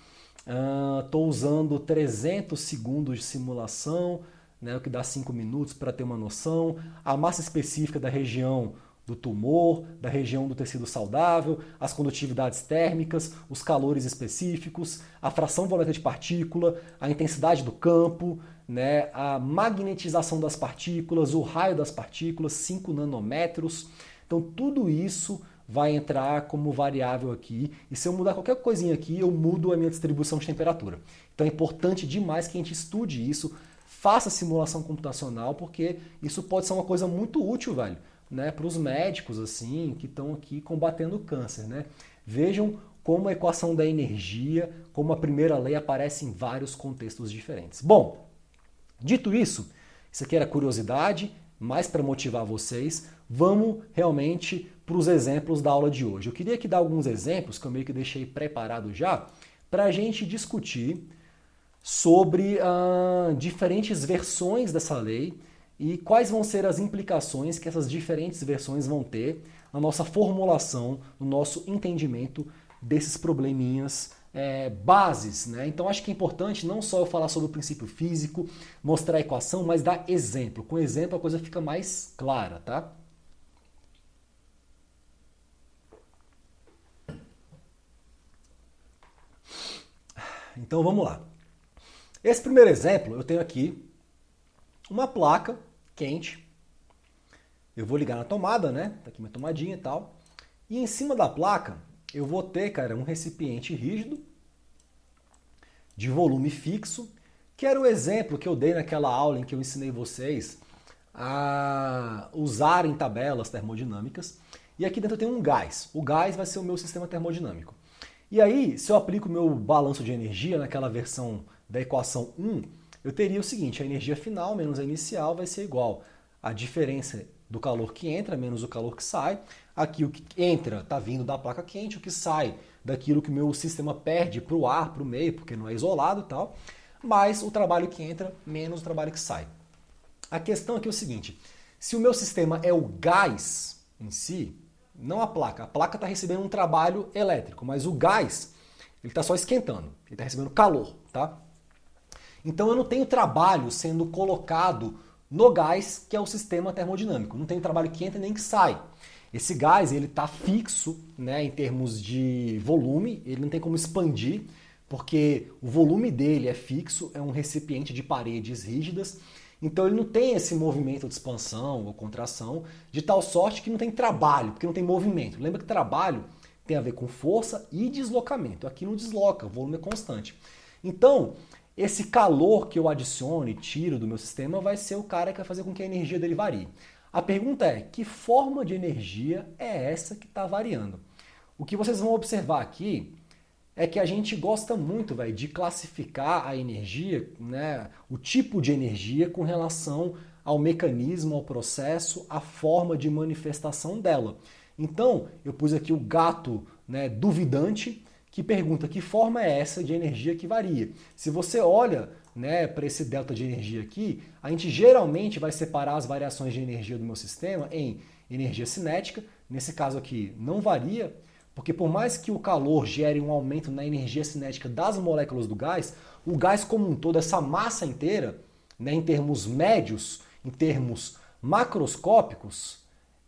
Estou usando 300 segundos de simulação, né, o que dá 5 minutos para ter uma noção. A massa específica da região do tumor, da região do tecido saudável, as condutividades térmicas, os calores específicos, a fração volumétrica de partícula, a intensidade do campo, né, a magnetização das partículas, o raio das partículas, 5 nanômetros. Então tudo isso vai entrar como variável aqui, e se eu mudar qualquer coisinha aqui, eu mudo a minha distribuição de temperatura. Então é importante demais que a gente estude isso, faça simulação computacional, porque isso pode ser uma coisa muito útil, velho, né, para os médicos assim, que estão aqui combatendo o câncer, né? Vejam como a equação da energia, como a primeira lei aparece em vários contextos diferentes. Bom, dito isso, isso aqui era curiosidade, mais para motivar vocês, vamos realmente para os exemplos da aula de hoje. Eu queria aqui dar alguns exemplos, que eu meio que deixei preparado já, para a gente discutir sobre diferentes versões dessa lei e quais vão ser as implicações que essas diferentes versões vão ter na nossa formulação, no nosso entendimento desses probleminhas bases, né? Então acho que é importante não só eu falar sobre o princípio físico, mostrar a equação, mas dar exemplo. Com exemplo a coisa fica mais clara, tá? Então vamos lá. Esse primeiro exemplo, eu tenho aqui uma placa quente. Eu vou ligar na tomada, né? Tá aqui minha tomadinha e tal. E em cima da placa, eu vou ter, cara, um recipiente rígido de volume fixo, que era o exemplo que eu dei naquela aula em que eu ensinei vocês a usarem tabelas termodinâmicas. E aqui dentro tem um gás. O gás vai ser o meu sistema termodinâmico. E aí, se eu aplico o meu balanço de energia naquela versão da equação 1, eu teria o seguinte: a energia final menos a inicial vai ser igual à diferença do calor que entra menos o calor que sai. Aqui o que entra está vindo da placa quente, o que sai daquilo que o meu sistema perde para o ar, para o meio, porque não é isolado e tal, mais o trabalho que entra menos o trabalho que sai. A questão aqui é o seguinte: se o meu sistema é o gás em si, não a placa está recebendo um trabalho elétrico, mas o gás ele está só esquentando, ele está recebendo calor, tá? Então eu não tenho trabalho sendo colocado no gás, que é o sistema termodinâmico. Não tem trabalho que entra nem que sai. Esse gás ele está fixo, né, em termos de volume, ele não tem como expandir, porque o volume dele é fixo, é um recipiente de paredes rígidas, então ele não tem esse movimento de expansão ou contração, de tal sorte que não tem trabalho, porque não tem movimento. Lembra que trabalho tem a ver com força e deslocamento. Aqui não desloca, o volume é constante. Então, esse calor que eu adiciono e tiro do meu sistema vai ser o cara que vai fazer com que a energia dele varie. A pergunta é, que forma de energia é essa que está variando? O que vocês vão observar aqui é que a gente gosta muito, véio, de classificar a energia, né, o tipo de energia com relação ao mecanismo, ao processo, à forma de manifestação dela. Então, eu pus aqui o gato, né, duvidante, que pergunta que forma é essa de energia que varia. Se você olha, né, para esse delta de energia aqui, a gente geralmente vai separar as variações de energia do meu sistema em energia cinética, nesse caso aqui não varia, porque por mais que o calor gere um aumento na energia cinética das moléculas do gás, o gás como um todo, essa massa inteira, né, em termos médios, em termos macroscópicos,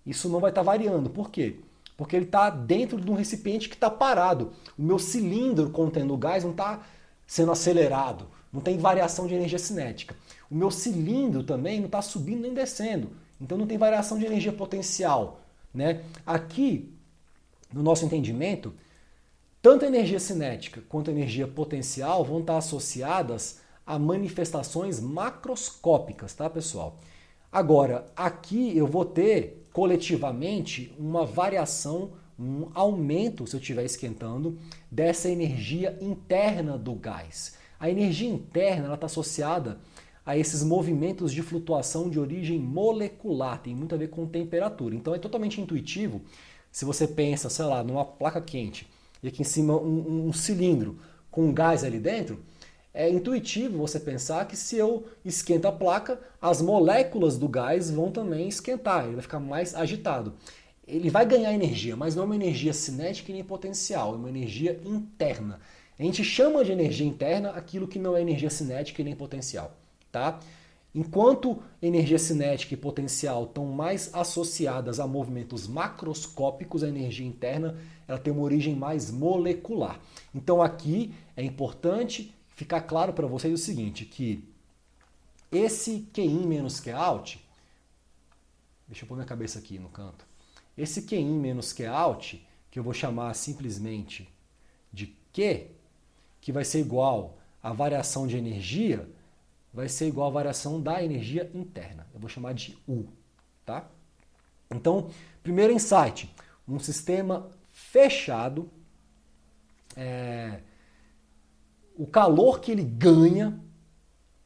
isso não vai estar variando. Por quê? Porque ele está dentro de um recipiente que está parado. O meu cilindro contendo o gás não está sendo acelerado, não tem variação de energia cinética. O meu cilindro também não está subindo nem descendo, então não tem variação de energia potencial, né? Aqui, no nosso entendimento, tanto a energia cinética quanto a energia potencial vão estar associadas a manifestações macroscópicas, tá, pessoal? Agora, aqui eu vou ter coletivamente uma variação, um aumento, se eu estiver esquentando, dessa energia interna do gás. A energia interna está associada a esses movimentos de flutuação de origem molecular, tem muito a ver com temperatura. Então é totalmente intuitivo, se você pensa, sei lá, numa placa quente e aqui em cima um cilindro com gás ali dentro, é intuitivo você pensar que se eu esquento a placa, as moléculas do gás vão também esquentar, ele vai ficar mais agitado. Ele vai ganhar energia, mas não é uma energia cinética e nem potencial, é uma energia interna. A gente chama de energia interna aquilo que não é energia cinética e nem potencial, tá? Enquanto energia cinética e potencial estão mais associadas a movimentos macroscópicos, a energia interna ela tem uma origem mais molecular. Então aqui é importante ficar claro para vocês o seguinte, que esse Qin menos Qout, deixa eu pôr minha cabeça aqui no canto, esse Qin menos Qout, que eu vou chamar simplesmente de Q, que vai ser igual à variação de energia, vai ser igual à variação da energia interna. Eu vou chamar de U, tá? Então, primeiro insight, um sistema fechado, o calor que ele ganha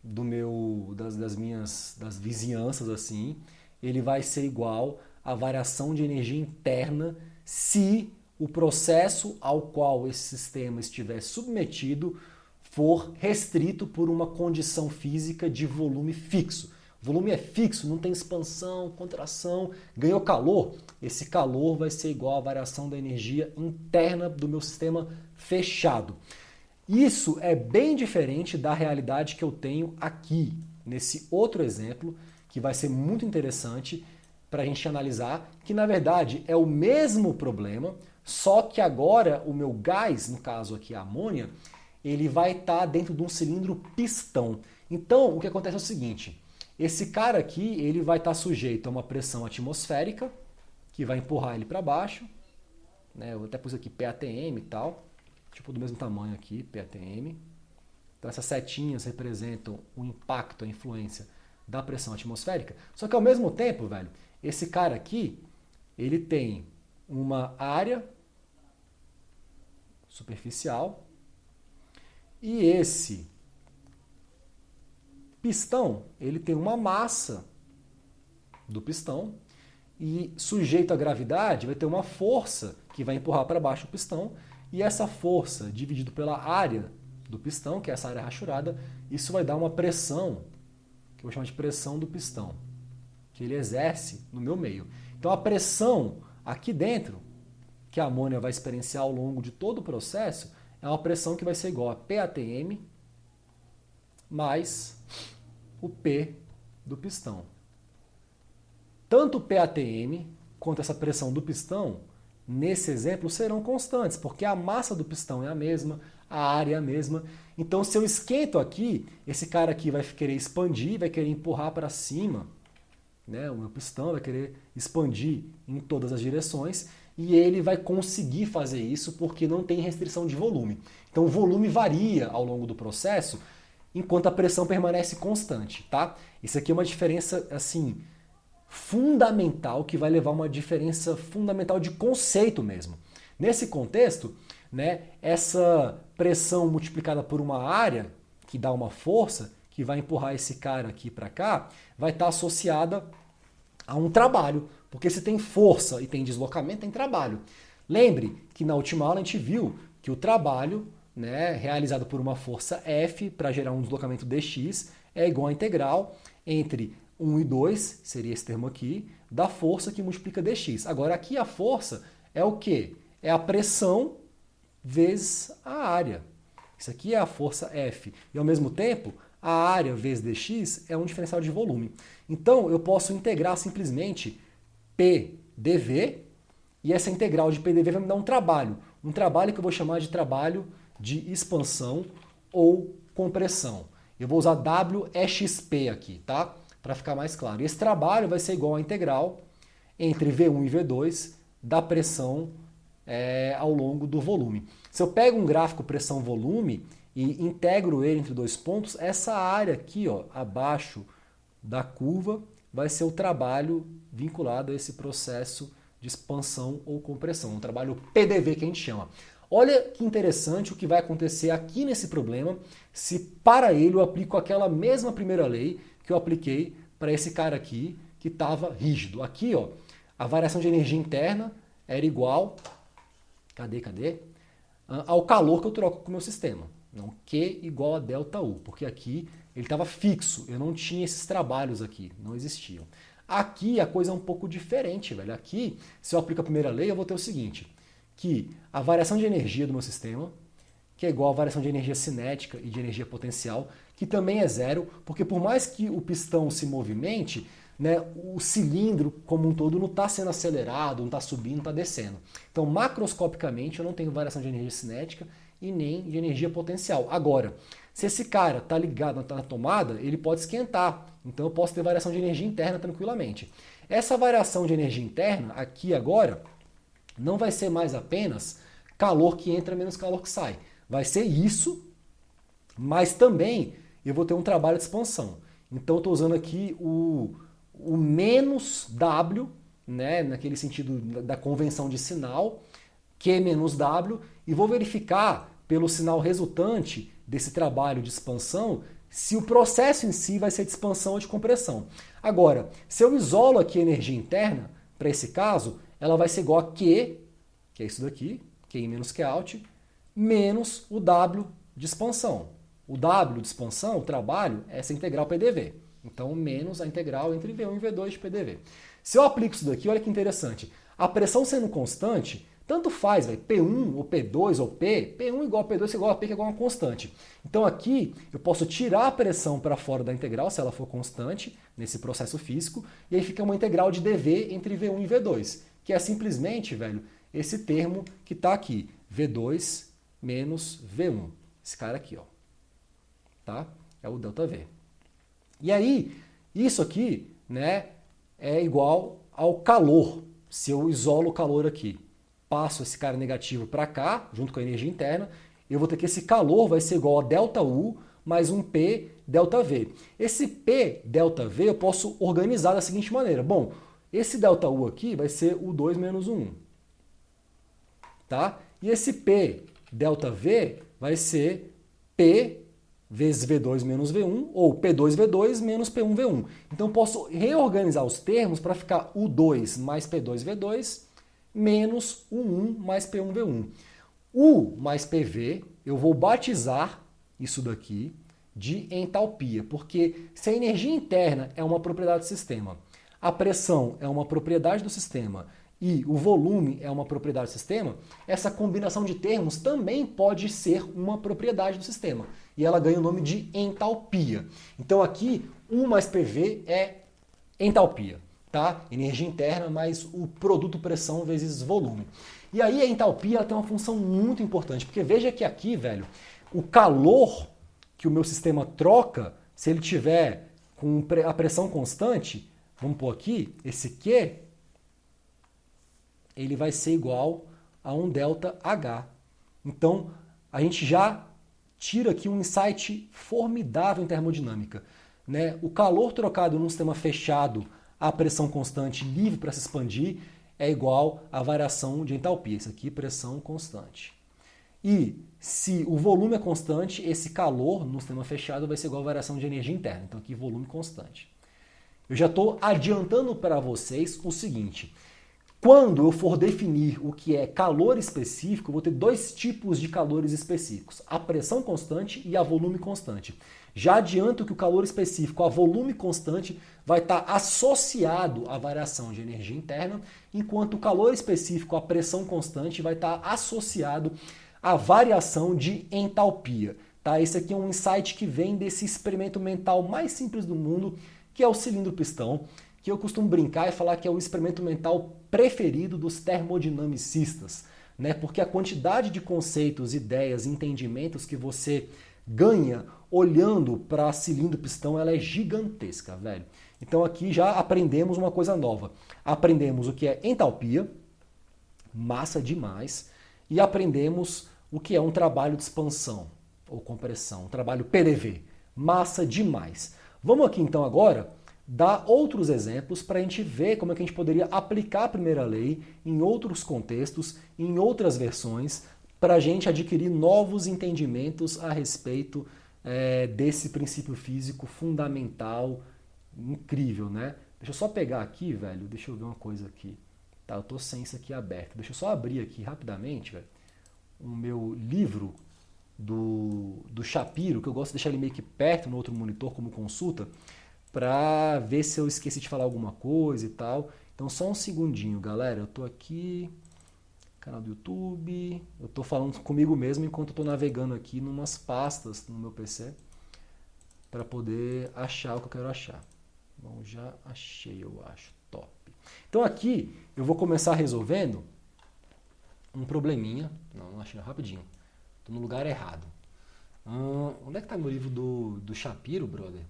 das vizinhanças assim, ele vai ser igual à variação de energia interna se o processo ao qual esse sistema estiver submetido for restrito por uma condição física de volume fixo. O volume é fixo, não tem expansão, contração, ganhou calor. Esse calor vai ser igual à variação da energia interna do meu sistema fechado. Isso é bem diferente da realidade que eu tenho aqui, nesse outro exemplo, que vai ser muito interessante para a gente analisar, que na verdade é o mesmo problema, só que agora o meu gás, no caso aqui a amônia, ele vai estar dentro de um cilindro pistão. Então, o que acontece é o seguinte, esse cara aqui ele vai estar sujeito a uma pressão atmosférica, que vai empurrar ele para baixo, né? Eu até pus aqui PATM e tal, tipo do mesmo tamanho aqui, PATM. Então essas setinhas representam o impacto, a influência da pressão atmosférica. Só que ao mesmo tempo, velho, esse cara aqui, ele tem uma área superficial e esse pistão, ele tem uma massa do pistão e sujeito à gravidade vai ter uma força que vai empurrar para baixo o pistão e essa força dividido pela área do pistão, que é essa área rachurada, isso vai dar uma pressão, que eu vou chamar de pressão do pistão, que ele exerce no meu meio. Então a pressão aqui dentro, que a amônia vai experienciar ao longo de todo o processo, é uma pressão que vai ser igual a PATM mais o P do pistão. Tanto o PATM quanto essa pressão do pistão, nesse exemplo, serão constantes, porque a massa do pistão é a mesma, a área é a mesma. Então, se eu esquento aqui, esse cara aqui vai querer expandir, vai querer empurrar para cima, né? O meu pistão vai querer expandir em todas as direções, e ele vai conseguir fazer isso porque não tem restrição de volume. Então o volume varia ao longo do processo, enquanto a pressão permanece constante, tá? Isso aqui é uma diferença, assim, fundamental, que vai levar a uma diferença fundamental de conceito mesmo. Nesse contexto, né, essa pressão multiplicada por uma área, que dá uma força, que vai empurrar esse cara aqui para cá, vai estar associada a um trabalho. Porque se tem força e tem deslocamento, tem trabalho. Lembre que na última aula a gente viu que o trabalho, né, realizado por uma força F para gerar um deslocamento dx é igual à integral entre 1 e 2, seria esse termo aqui, da força que multiplica dx. Agora aqui a força é o quê? É a pressão vezes a área. Isso aqui é a força F. E ao mesmo tempo, a área vezes dx é um diferencial de volume. Então eu posso integrar simplesmente PdV, e essa integral de PdV vai me dar um trabalho que eu vou chamar de trabalho de expansão ou compressão. Eu vou usar WEXP aqui, tá? Para ficar mais claro. E esse trabalho vai ser igual à integral entre V1 e V2 da pressão ao longo do volume. Se eu pego um gráfico pressão-volume e integro ele entre dois pontos, essa área aqui, ó, abaixo da curva, vai ser o trabalho vinculado a esse processo de expansão ou compressão, um trabalho PDV que a gente chama. Olha que interessante o que vai acontecer aqui nesse problema se para ele eu aplico aquela mesma primeira lei que eu apliquei para esse cara aqui que estava rígido. Aqui, ó, a variação de energia interna era igual, cadê? Ao calor que eu troco com o meu sistema. Não, Q igual a ΔU, porque aqui ele estava fixo, eu não tinha esses trabalhos aqui, não existiam. Aqui a coisa é um pouco diferente, velho. Aqui, se eu aplico a primeira lei, eu vou ter o seguinte, que a variação de energia do meu sistema que é igual à variação de energia cinética e de energia potencial, que também é zero, porque por mais que o pistão se movimente, né, o cilindro como um todo não está sendo acelerado, não está subindo, não está descendo. Então, macroscopicamente, eu não tenho variação de energia cinética e nem de energia potencial. Agora, se esse cara está ligado na tomada, ele pode esquentar. Então, eu posso ter variação de energia interna tranquilamente. Essa variação de energia interna, aqui agora, não vai ser mais apenas calor que entra menos calor que sai. Vai ser isso, mas também eu vou ter um trabalho de expansão. Então, eu estou usando aqui o menos W, né, naquele sentido da convenção de sinal, Q menos W, e vou verificar pelo sinal resultante desse trabalho de expansão se o processo em si vai ser de expansão ou de compressão. Agora, se eu isolo aqui a energia interna, para esse caso, ela vai ser igual a Q, que é isso daqui, Q menos Q out, menos o W de expansão. O W de expansão, o trabalho, é essa integral PDV. Então, menos a integral entre V1 e V2 de PDV. Se eu aplico isso daqui, olha que interessante. A pressão sendo constante, tanto faz, P1 ou P2 ou P, P1 igual a P2 igual a P, que é igual a uma constante. Então aqui eu posso tirar a pressão para fora da integral, se ela for constante, nesse processo físico, e aí fica uma integral de dV entre V1 e V2, que é simplesmente, velho, esse termo que está aqui, V2 menos V1. Esse cara aqui, ó. Tá? É o ΔV. E aí, isso aqui, né, é igual ao calor. Se eu isolo o calor aqui, passo esse cara negativo para cá, junto com a energia interna, eu vou ter que esse calor vai ser igual a ΔU mais um P ΔV. Esse P ΔV eu posso organizar da seguinte maneira. Bom, esse ΔU aqui vai ser o 2 menos o 1. Tá? E esse P ΔV vai ser P vezes V2 menos V1, ou P2V2 menos P1V1. Então eu posso reorganizar os termos para ficar U2 mais P2V2 menos U1 mais P1V1. U mais PV, eu vou batizar isso daqui de entalpia, porque se a energia interna é uma propriedade do sistema, a pressão é uma propriedade do sistema e o volume é uma propriedade do sistema, essa combinação de termos também pode ser uma propriedade do sistema. E ela ganha o nome de entalpia. Então aqui, U mais PV é entalpia. Tá? Energia interna mais o produto pressão vezes volume. E aí a entalpia ela tem uma função muito importante, porque veja que aqui, velho, o calor que o meu sistema troca, se ele tiver com a pressão constante, vamos pôr aqui, esse Q, ele vai ser igual a um ΔH. Então, a gente já tira aqui um insight formidável em termodinâmica. Né? O calor trocado num sistema fechado a pressão constante livre para se expandir é igual à variação de entalpia. Isso aqui, pressão constante. E se o volume é constante, esse calor no sistema fechado vai ser igual à variação de energia interna. Então aqui, volume constante. Eu já estou adiantando para vocês o seguinte. Quando eu for definir o que é calor específico, eu vou ter dois tipos de calores específicos. A pressão constante e a volume constante. Já adianto que o calor específico a volume constante vai estar associado à variação de energia interna, enquanto o calor específico a pressão constante vai estar associado à variação de entalpia. Tá? Esse aqui é um insight que vem desse experimento mental mais simples do mundo, que é o cilindro-pistão, que eu costumo brincar e falar que é o experimento mental preferido dos termodinamicistas, né? Porque a quantidade de conceitos, ideias, entendimentos que você ganha olhando para cilindro-pistão, ela é gigantesca, velho. Então aqui já aprendemos uma coisa nova. Aprendemos o que é entalpia, massa demais, e aprendemos o que é um trabalho de expansão ou compressão, um trabalho PDV, massa demais. Vamos aqui então agora dar outros exemplos para a gente ver como é que a gente poderia aplicar a primeira lei em outros contextos, em outras versões, para a gente adquirir novos entendimentos a respeito desse princípio físico fundamental, incrível, né? Deixa eu só pegar aqui, velho, deixa eu ver uma coisa aqui. Tá, eu tô sem isso aqui aberto. Deixa eu só abrir aqui rapidamente, velho, o meu livro do Shapiro, que eu gosto de deixar ele meio que perto no outro monitor como consulta, para ver se eu esqueci de falar alguma coisa e tal. Então só um segundinho, galera. Eu tô aqui... Canal do YouTube. Eu estou falando comigo mesmo enquanto estou navegando aqui numas pastas no meu PC para poder achar o que eu quero achar. Bom, já achei, eu acho. Top. Então aqui eu vou começar resolvendo um probleminha. Não achei rapidinho. Estou no lugar errado. Onde é que está meu livro do Shapiro, brother?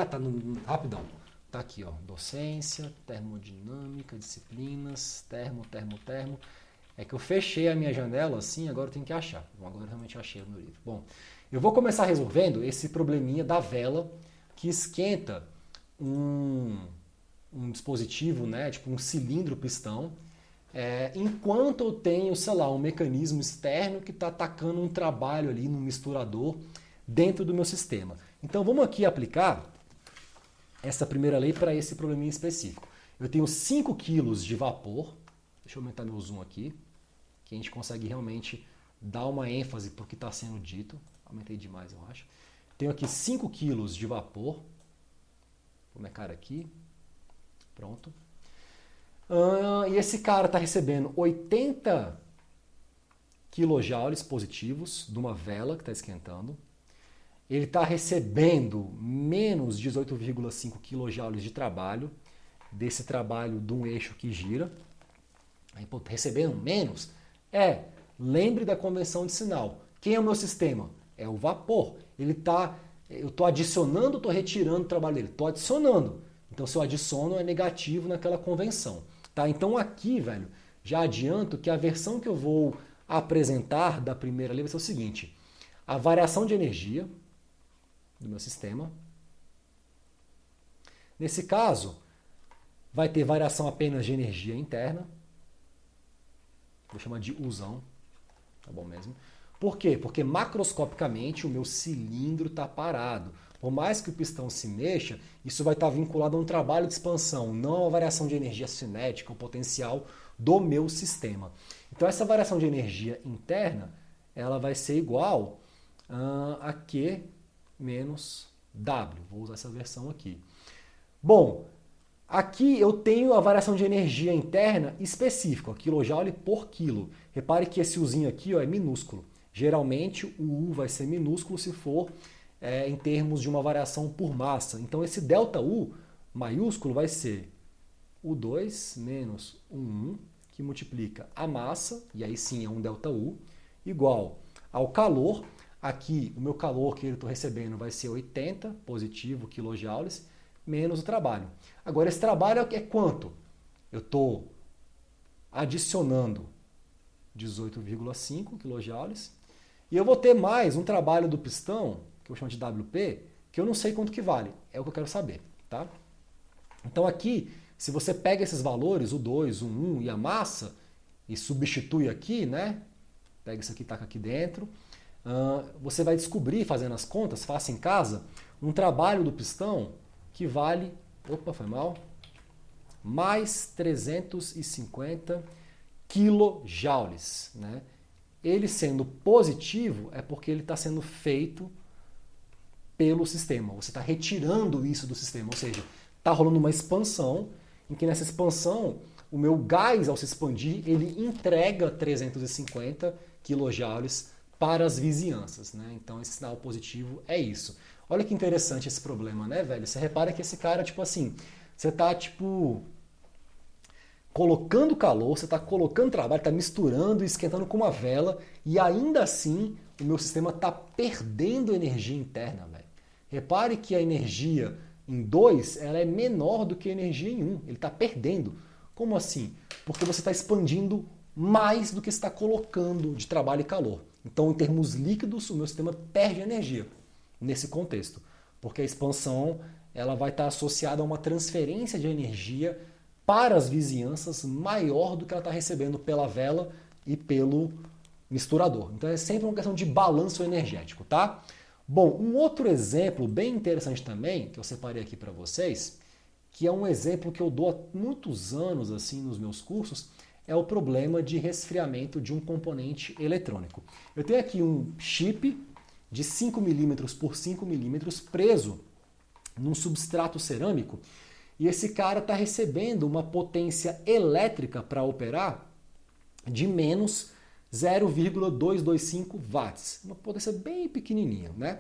Tá no... Rapidão. Tá aqui, ó. Docência, termodinâmica, disciplinas, termo. É que eu fechei a minha janela assim, agora eu tenho que achar. Bom, agora eu realmente achei o meu livro. Bom, eu vou começar resolvendo esse probleminha da vela que esquenta um dispositivo, né, tipo um cilindro pistão, enquanto eu tenho, sei lá, um mecanismo externo que está atacando um trabalho ali no misturador dentro do meu sistema. Então vamos aqui aplicar essa primeira lei para esse probleminha específico. Eu tenho 5 kg de vapor, deixa eu aumentar meu zoom aqui, que a gente consegue realmente dar uma ênfase para o que está sendo dito. Aumentei demais, eu acho. Tenho aqui 5 kg de vapor, vou minha cara aqui, pronto. E esse cara está recebendo 80 kJ positivos de uma vela que está esquentando. Ele está recebendo menos 18,5 kJ de trabalho, desse trabalho de um eixo que gira. Aí, pô, recebendo menos? Lembre da convenção de sinal. Quem é o meu sistema? É o vapor. Eu estou adicionando ou estou retirando o trabalho dele? Estou adicionando. Então, se eu adiciono, é negativo naquela convenção. Tá? Então, aqui, velho, já adianto que a versão que eu vou apresentar da primeira lei vai ser o seguinte. A variação de energia do meu sistema. Nesse caso, vai ter variação apenas de energia interna. Vou chamar de U'zão. Tá bom mesmo? Por quê? Porque macroscopicamente o meu cilindro está parado. Por mais que o pistão se mexa, isso vai estar vinculado a um trabalho de expansão, não a uma variação de energia cinética ou potencial do meu sistema. Então essa variação de energia interna, ela vai ser igual a Q menos W. Vou usar essa versão aqui. Bom, aqui eu tenho a variação de energia interna específica, kJ por quilo. Repare que esse Uzinho aqui é minúsculo. Geralmente o U vai ser minúsculo se for em termos de uma variação por massa. Então esse ΔU maiúsculo vai ser U2 menos U1, que multiplica a massa, e aí sim é um ΔU, igual ao calor. Aqui o meu calor que eu estou recebendo vai ser 80 positivo quilojoules, menos o trabalho. Agora esse trabalho é quanto? Eu estou adicionando 18,5 quilojoules, e eu vou ter mais um trabalho do pistão, que eu chamo de WP, que eu não sei quanto que vale. É o que eu quero saber. Tá? Então aqui, se você pega esses valores, o 2, o 1 e a massa, e substitui aqui, né? Pega isso aqui e taca aqui dentro, você vai descobrir, fazendo as contas, faça em casa, um trabalho do pistão que vale, foi mal, mais 350 quilojoules, né? Ele sendo positivo é porque ele está sendo feito pelo sistema. Você está retirando isso do sistema, ou seja, está rolando uma expansão, em que nessa expansão o meu gás, ao se expandir, ele entrega 350 quilojoules para as vizinhanças, né? Então esse sinal positivo é isso. Olha que interessante esse problema, né, velho? Você repara que esse cara, tipo assim, você está tipo colocando calor, você está colocando trabalho, está misturando e esquentando com uma vela, e ainda assim o meu sistema está perdendo energia interna, velho. Repare que a energia em 2 ela é menor do que a energia em 1. Ele está perdendo. Como assim? Porque você está expandindo mais do que está colocando de trabalho e calor. Então, em termos líquidos, o meu sistema perde energia nesse contexto. Porque a expansão ela vai estar associada a uma transferência de energia para as vizinhanças maior do que ela está recebendo pela vela e pelo misturador. Então é sempre uma questão de balanço energético, tá? Bom, um outro exemplo bem interessante também, que eu separei aqui para vocês, que é um exemplo que eu dou há muitos anos assim nos meus cursos, é o problema de resfriamento de um componente eletrônico. Eu tenho aqui um chip de 5 milímetros por 5 milímetros preso num substrato cerâmico, e esse cara está recebendo uma potência elétrica para operar de menos 0,225 watts. Uma potência bem pequenininha, né?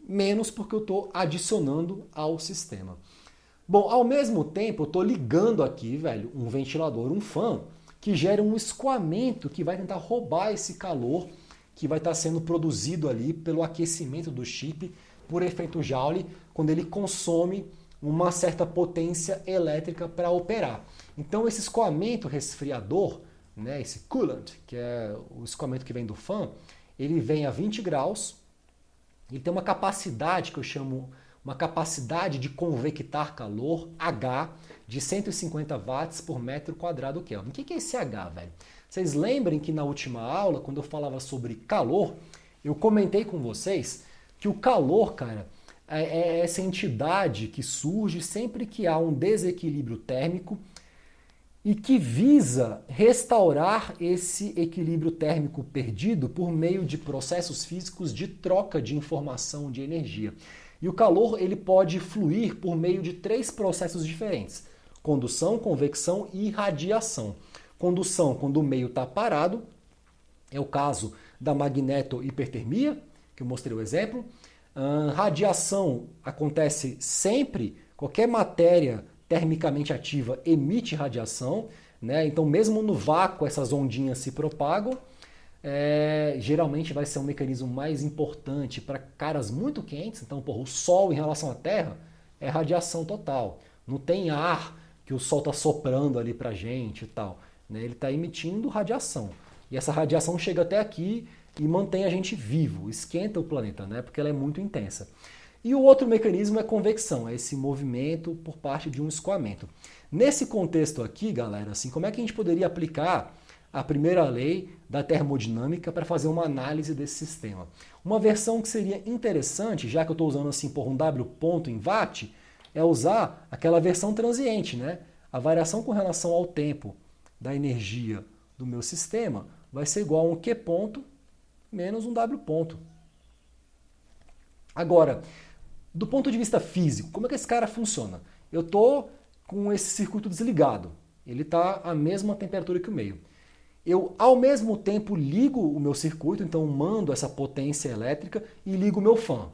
Menos porque eu estou adicionando ao sistema. Bom, ao mesmo tempo eu estou ligando aqui, velho, um ventilador, um fan, que gera um escoamento que vai tentar roubar esse calor que vai estar sendo produzido ali pelo aquecimento do chip por efeito Joule, quando ele consome uma certa potência elétrica para operar. Então esse escoamento resfriador, né, esse coolant, que é o escoamento que vem do fan, ele vem a 20 graus, ele tem uma capacidade que eu chamo uma capacidade de convectar calor, H, de 150 watts por metro quadrado Kelvin. O que é esse H, velho? Vocês lembrem que na última aula, quando eu falava sobre calor, eu comentei com vocês que o calor, cara, é essa entidade que surge sempre que há um desequilíbrio térmico e que visa restaurar esse equilíbrio térmico perdido por meio de processos físicos de troca de informação de energia. E o calor ele pode fluir por meio de 3 processos diferentes: condução, convecção e radiação. Condução, quando o meio está parado, é o caso da magneto-hipertermia, que eu mostrei o exemplo. Radiação acontece sempre, qualquer matéria termicamente ativa emite radiação, né? Então mesmo no vácuo essas ondinhas se propagam. Geralmente vai ser um mecanismo mais importante para caras muito quentes. Então, o Sol em relação à Terra é radiação total. Não tem ar que o Sol está soprando ali para a gente e tal, né? Ele está emitindo radiação. E essa radiação chega até aqui e mantém a gente vivo, esquenta o planeta, né? Porque ela é muito intensa. E o outro mecanismo é convecção, é esse movimento por parte de um escoamento. Nesse contexto aqui, galera, assim, como é que a gente poderia aplicar a primeira lei da termodinâmica para fazer uma análise desse sistema? Uma versão que seria interessante, já que eu estou usando assim por um W ponto em watt, é usar aquela versão transiente, né? A variação com relação ao tempo da energia do meu sistema vai ser igual a um Q ponto menos um W ponto. Agora, do ponto de vista físico, como é que esse cara funciona? Eu estou com esse circuito desligado, ele está à mesma temperatura que o meio. Eu, ao mesmo tempo, ligo o meu circuito, então mando essa potência elétrica e ligo o meu fan.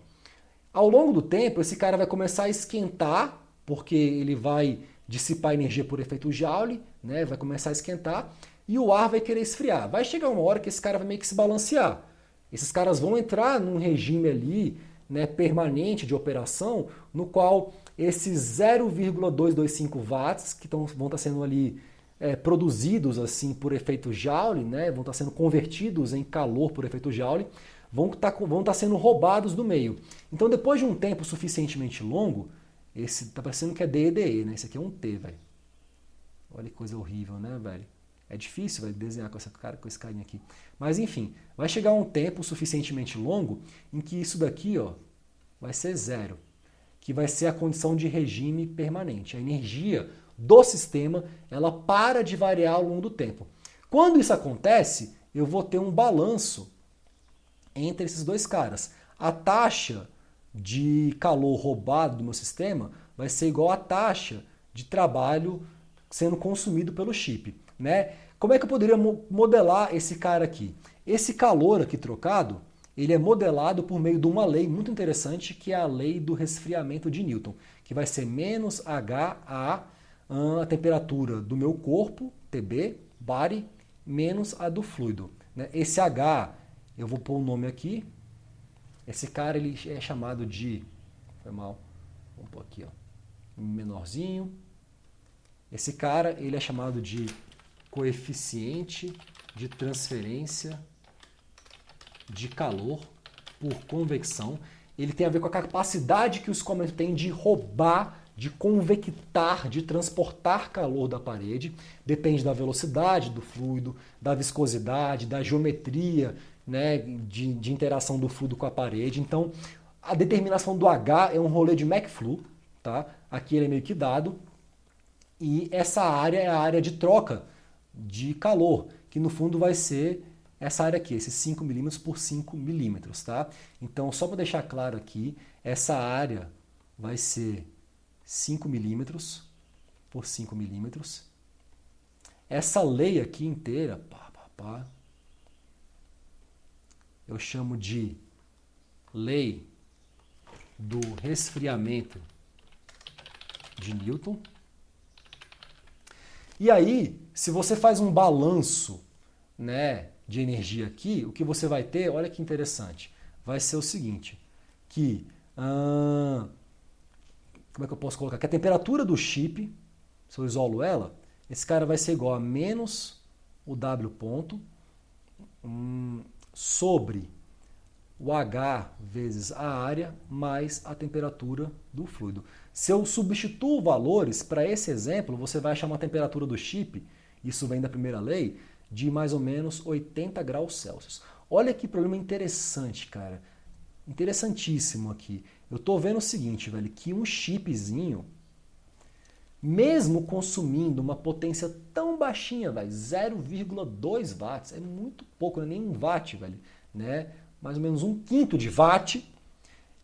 Ao longo do tempo, esse cara vai começar a esquentar, porque ele vai dissipar energia por efeito Joule, né? Vai começar a esquentar, e o ar vai querer esfriar. Vai chegar uma hora que esse cara vai meio que se balancear. Esses caras vão entrar num regime ali, né, permanente de operação, no qual esses 0,225 watts que vão estar sendo ali produzidos assim por efeito Joule, né, vão estar sendo convertidos em calor por efeito Joule, vão estar sendo roubados do meio. Então, depois de um tempo suficientemente longo, esse tá parecendo que é DEDE, né? Esse aqui é um T, velho. Olha que coisa horrível, né, velho? É difícil, velho, desenhar com esse carinha aqui. Mas, enfim, vai chegar um tempo suficientemente longo em que isso daqui, ó, vai ser zero, que vai ser a condição de regime permanente. A energia do sistema, ela para de variar ao longo do tempo. Quando isso acontece, eu vou ter um balanço entre esses dois caras. A taxa de calor roubado do meu sistema vai ser igual à taxa de trabalho sendo consumido pelo chip, né? Como é que eu poderia modelar esse cara aqui? Esse calor aqui trocado, ele é modelado por meio de uma lei muito interessante, que é a lei do resfriamento de Newton, que vai ser menos HA, a temperatura do meu corpo, TB, body, menos a do fluido, né? Esse H, eu vou pôr o nome aqui. Esse cara ele é chamado de... Foi mal. Vamos pôr aqui, ó, menorzinho. Esse cara ele é chamado de coeficiente de transferência de calor por convecção. Ele tem a ver com a capacidade que o escoamento tem de roubar, de convectar, de transportar calor da parede. Depende da velocidade do fluido, da viscosidade, da geometria, né, de interação do fluido com a parede. Então, a determinação do H é um rolê de McFlu, tá? Aqui ele é meio que dado. E essa área é a área de troca de calor, que no fundo vai ser essa área aqui, esses 5 milímetros por 5 milímetros, tá? Então, só para deixar claro aqui, essa área vai ser 5 milímetros por 5 milímetros. Essa lei aqui inteira, eu chamo de lei do resfriamento de Newton. E aí, se você faz um balanço, né, de energia aqui, o que você vai ter, olha que interessante, vai ser o seguinte, que, como é que eu posso colocar? Que a temperatura do chip, se eu isolo ela, esse cara vai ser igual a menos o W ponto sobre o H vezes a área mais a temperatura do fluido. Se eu substituo valores, para esse exemplo, você vai achar uma temperatura do chip, isso vem da primeira lei, de mais ou menos 80 graus Celsius. Olha que problema interessante, cara. Interessantíssimo aqui. Eu estou vendo o seguinte, velho, que um chipzinho, mesmo consumindo uma potência tão baixinha, velho, 0,2 watts, é muito pouco, não é nem 1 watt, velho, né? Mais ou menos 1/5 de watt,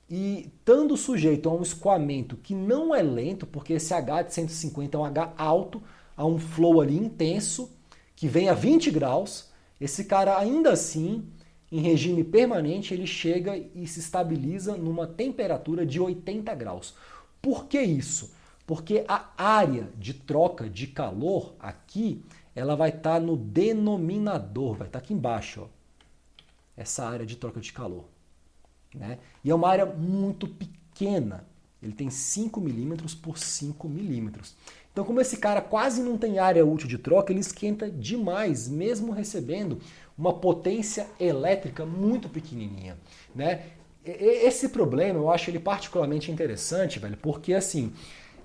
e estando sujeito a um escoamento que não é lento, porque esse H de 150 é um H alto, a um flow ali intenso, que vem a 20 graus, esse cara ainda assim, em regime permanente, ele chega e se estabiliza numa temperatura de 80 graus. Por que isso? Porque a área de troca de calor aqui, ela vai estar no denominador, vai estar aqui embaixo, ó. Essa área de troca de calor, né? E é uma área muito pequena, ele tem 5 milímetros por 5 milímetros. Então, como esse cara quase não tem área útil de troca, ele esquenta demais, mesmo recebendo uma potência elétrica muito pequenininha, né? Esse problema, eu acho ele particularmente interessante, velho, porque assim,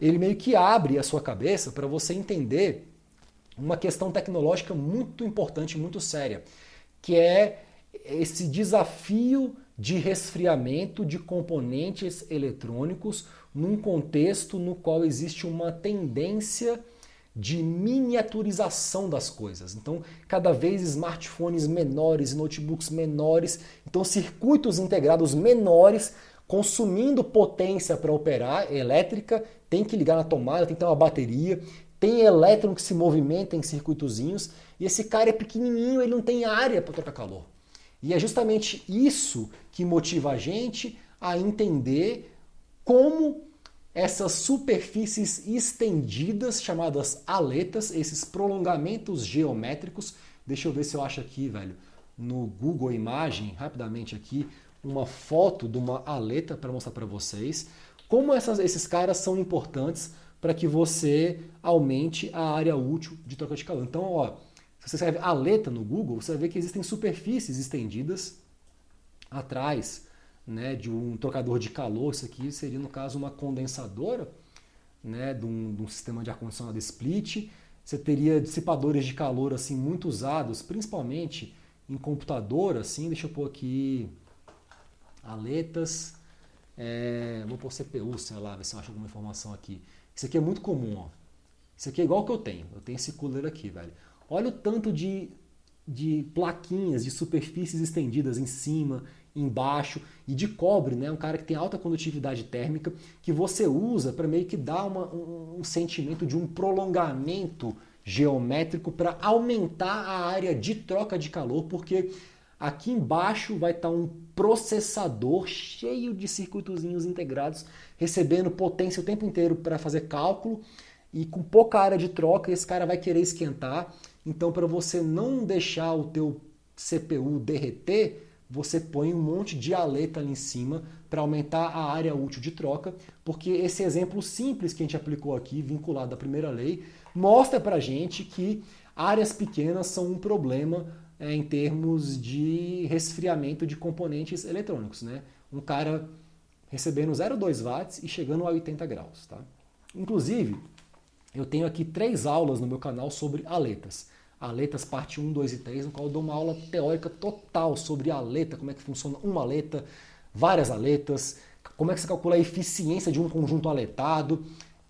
ele meio que abre a sua cabeça para você entender uma questão tecnológica muito importante, muito séria, que é esse desafio de resfriamento de componentes eletrônicos num contexto no qual existe uma tendência de miniaturização das coisas. Então, cada vez smartphones menores, notebooks menores, então circuitos integrados menores, consumindo potência para operar, elétrica, tem que ligar na tomada, tem que ter uma bateria, tem elétron que se movimenta em circuitozinhos, e esse cara é pequenininho, ele não tem área para trocar calor. E é justamente isso que motiva a gente a entender como essas superfícies estendidas, chamadas aletas, esses prolongamentos geométricos, deixa eu ver se eu acho aqui, velho, no Google Imagem, rapidamente aqui, uma foto de uma aleta para mostrar para vocês, como esses caras são importantes para que você aumente a área útil de troca de calor. Então, ó, se você escreve aleta no Google, você vai ver que existem superfícies estendidas atrás, né, de um trocador de calor. Isso aqui seria, no caso, uma condensadora, né, de um sistema de ar-condicionado split. Você teria dissipadores de calor assim, muito usados, principalmente em computador. Assim, deixa eu pôr aqui aletas. Vou pôr CPU, sei lá, ver se eu acho alguma informação aqui. Isso aqui é muito comum, ó. Isso aqui é igual que eu tenho. Eu tenho esse cooler aqui, velho. Olha o tanto de plaquinhas, de superfícies estendidas em cima, embaixo, e de cobre, né? Um cara que tem alta condutividade térmica, que você usa para meio que dar um sentimento de um prolongamento geométrico para aumentar a área de troca de calor, porque aqui embaixo vai estar um processador cheio de circuitozinhos integrados, recebendo potência o tempo inteiro para fazer cálculo, e com pouca área de troca esse cara vai querer esquentar. Então, para você não deixar o teu CPU derreter, você põe um monte de aleta ali em cima para aumentar a área útil de troca, porque esse exemplo simples que a gente aplicou aqui, vinculado à primeira lei, mostra para a gente que áreas pequenas são um problema em termos de resfriamento de componentes eletrônicos, né? Um cara recebendo 0,2 watts e chegando a 80 graus. Tá? Inclusive, eu tenho aqui 3 aulas no meu canal sobre aletas. Aletas parte 1, 2 e 3, no qual eu dou uma aula teórica total sobre aleta, como é que funciona uma aleta, várias aletas, como é que você calcula a eficiência de um conjunto aletado.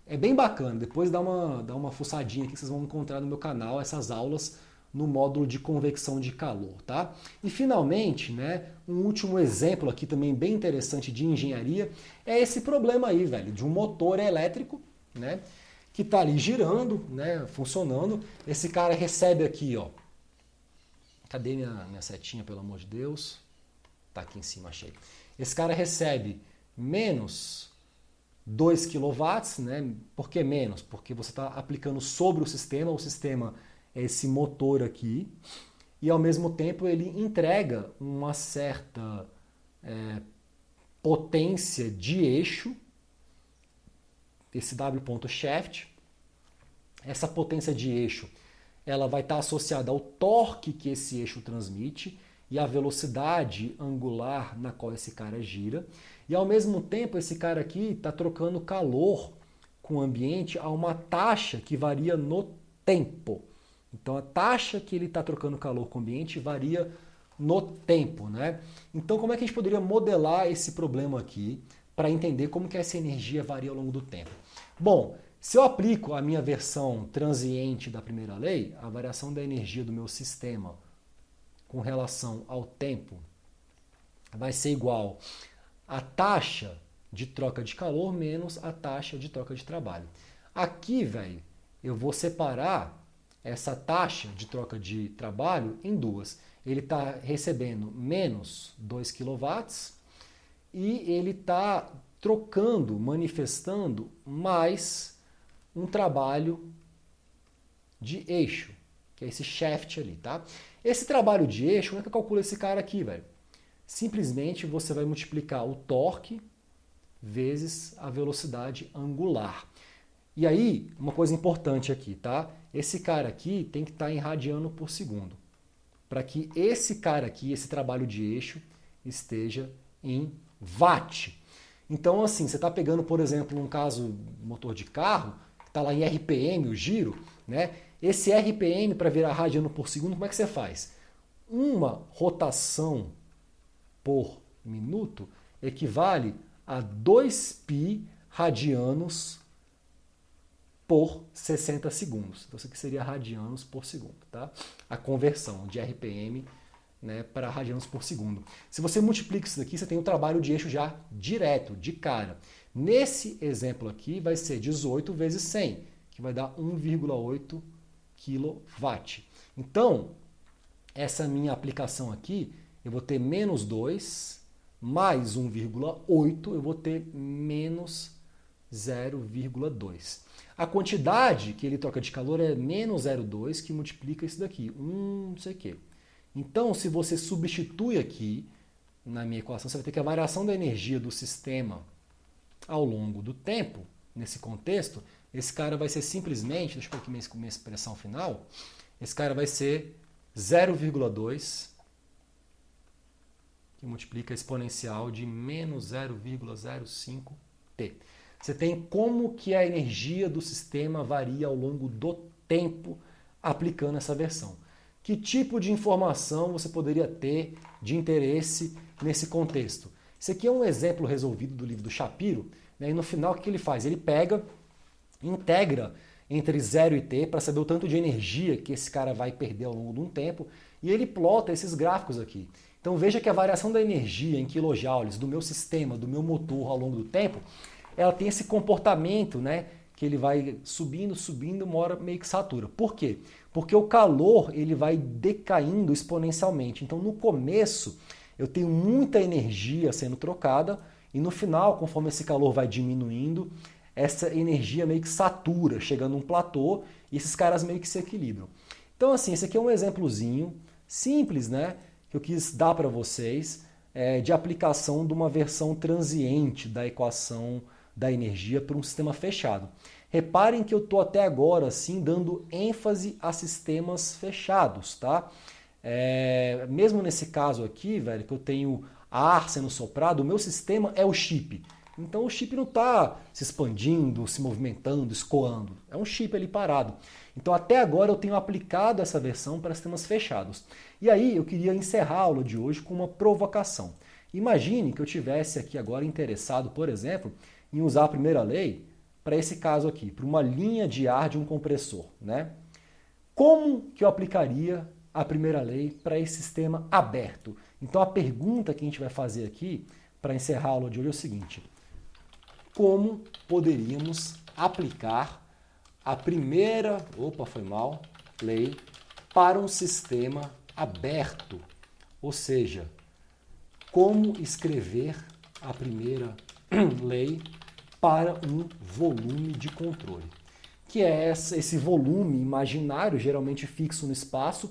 É bem bacana, depois dá uma fuçadinha aqui que vocês vão encontrar no meu canal essas aulas no módulo de convecção de calor, tá? E finalmente, né, um último exemplo aqui também bem interessante de engenharia é esse problema aí, velho, de um motor elétrico, né, que está ali girando, né, funcionando. Esse cara recebe aqui, ó. Cadê minha setinha, pelo amor de Deus? Tá aqui em cima, achei. Esse cara recebe menos 2 kW, né? Por que menos? Porque você está aplicando sobre o sistema é esse motor aqui, e ao mesmo tempo ele entrega uma certa potência de eixo, esse W.shaft. Essa potência de eixo ela vai estar associada ao torque que esse eixo transmite e à velocidade angular na qual esse cara gira. E ao mesmo tempo esse cara aqui está trocando calor com o ambiente a uma taxa que varia no tempo. Então a taxa que ele está trocando calor com o ambiente varia no tempo, né? Então como é que a gente poderia modelar esse problema aqui para entender como que essa energia varia ao longo do tempo? Bom, se eu aplico a minha versão transiente da primeira lei, a variação da energia do meu sistema com relação ao tempo vai ser igual a taxa de troca de calor menos a taxa de troca de trabalho. Aqui, velho, eu vou separar essa taxa de troca de trabalho em duas. Ele está recebendo menos 2 kW e ele está trocando, manifestando mais um trabalho de eixo, que é esse shaft ali, tá? Esse trabalho de eixo, como é que eu calculo esse cara aqui, velho? Simplesmente você vai multiplicar o torque vezes a velocidade angular. E aí, uma coisa importante aqui, tá? Esse cara aqui tem que estar em radiano por segundo, para que esse cara aqui, esse trabalho de eixo, esteja em watt. Então, assim, você está pegando, por exemplo, um caso motor de carro, que está lá em RPM, o giro, né? Esse RPM, para virar radiano por segundo, como é que você faz? Uma rotação por minuto equivale a 2π radianos por 60 segundos. Então, isso aqui seria radianos por segundo, tá? A conversão de RPM, né, para radianos por segundo. Se você multiplica isso daqui, você tem um trabalho de eixo já direto, de cara. Nesse exemplo aqui, vai ser 18 vezes 100, que vai dar 1,8 kW. Então, essa minha aplicação aqui, eu vou ter menos 2, mais 1,8, eu vou ter menos 0,2. A quantidade que ele troca de calor é menos 0,2, que multiplica isso daqui, não sei o quê. Então, se você substitui aqui na minha equação, você vai ter que a variação da energia do sistema ao longo do tempo, nesse contexto, esse cara vai ser simplesmente, deixa eu pôr aqui minha expressão final, esse cara vai ser 0,2, que multiplica a exponencial de menos 0,05t. Você tem como que a energia do sistema varia ao longo do tempo aplicando essa versão. Que tipo de informação você poderia ter de interesse nesse contexto? Esse aqui é um exemplo resolvido do livro do Shapiro, né? E no final o que ele faz? Ele pega, integra entre 0 e t para saber o tanto de energia que esse cara vai perder ao longo de um tempo e ele plota esses gráficos aqui. Então veja que a variação da energia em quilojoules do meu sistema, do meu motor ao longo do tempo, ela tem esse comportamento, né, que ele vai subindo, uma hora meio que satura. Por quê? Porque o calor ele vai decaindo exponencialmente. Então no começo eu tenho muita energia sendo trocada e no final, conforme esse calor vai diminuindo, essa energia meio que satura, chegando a um platô e esses caras meio que se equilibram. Então assim, esse aqui é um exemplozinho simples, né, que eu quis dar para vocês de aplicação de uma versão transiente da equação da energia para um sistema fechado. Reparem que eu estou até agora assim dando ênfase a sistemas fechados, tá? Mesmo nesse caso aqui, velho, que eu tenho ar sendo soprado, o meu sistema é o chip. Então o chip não está se expandindo, se movimentando, escoando. É um chip ali parado. Então até agora eu tenho aplicado essa versão para sistemas fechados. E aí eu queria encerrar a aula de hoje com uma provocação. Imagine que eu tivesse aqui agora interessado, por exemplo, em usar a primeira lei para esse caso aqui, para uma linha de ar de um compressor, né? Como que eu aplicaria a primeira lei para esse sistema aberto? Então a pergunta que a gente vai fazer aqui para encerrar a aula de hoje é o seguinte: como poderíamos aplicar a primeira, lei para um sistema aberto, ou seja, como escrever a primeira lei para um volume de controle, que é esse volume imaginário, geralmente fixo no espaço,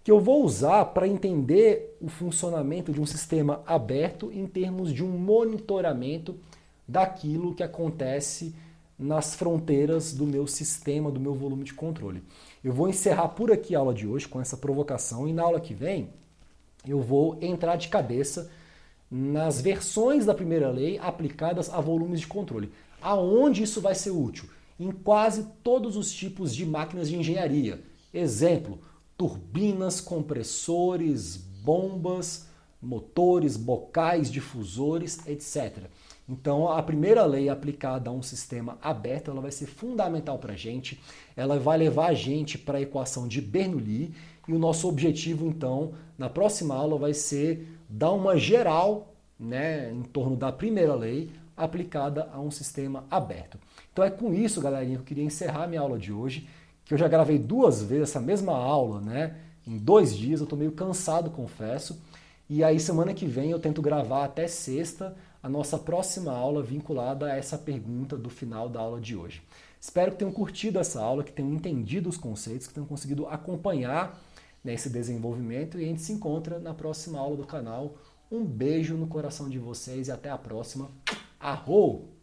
que eu vou usar para entender o funcionamento de um sistema aberto em termos de um monitoramento daquilo que acontece nas fronteiras do meu sistema, do meu volume de controle. Eu vou encerrar por aqui a aula de hoje com essa provocação e na aula que vem eu vou entrar de cabeça nas versões da primeira lei aplicadas a volumes de controle. Aonde isso vai ser útil? Em quase todos os tipos de máquinas de engenharia. Exemplo, turbinas, compressores, bombas, motores, bocais, difusores, etc. Então, a primeira lei aplicada a um sistema aberto, ela vai ser fundamental para a gente, ela vai levar a gente para a equação de Bernoulli, e o nosso objetivo, então, na próxima aula vai ser dar uma geral, né, em torno da primeira lei aplicada a um sistema aberto. Então é com isso, galerinha, que eu queria encerrar minha aula de hoje, que eu já gravei 2 vezes essa mesma aula, né, em 2 dias, eu estou meio cansado, confesso, e aí semana que vem eu tento gravar até sexta a nossa próxima aula vinculada a essa pergunta do final da aula de hoje. Espero que tenham curtido essa aula, que tenham entendido os conceitos, que tenham conseguido acompanhar nesse desenvolvimento e a gente se encontra na próxima aula do canal. Um beijo no coração de vocês e até a próxima. Arro!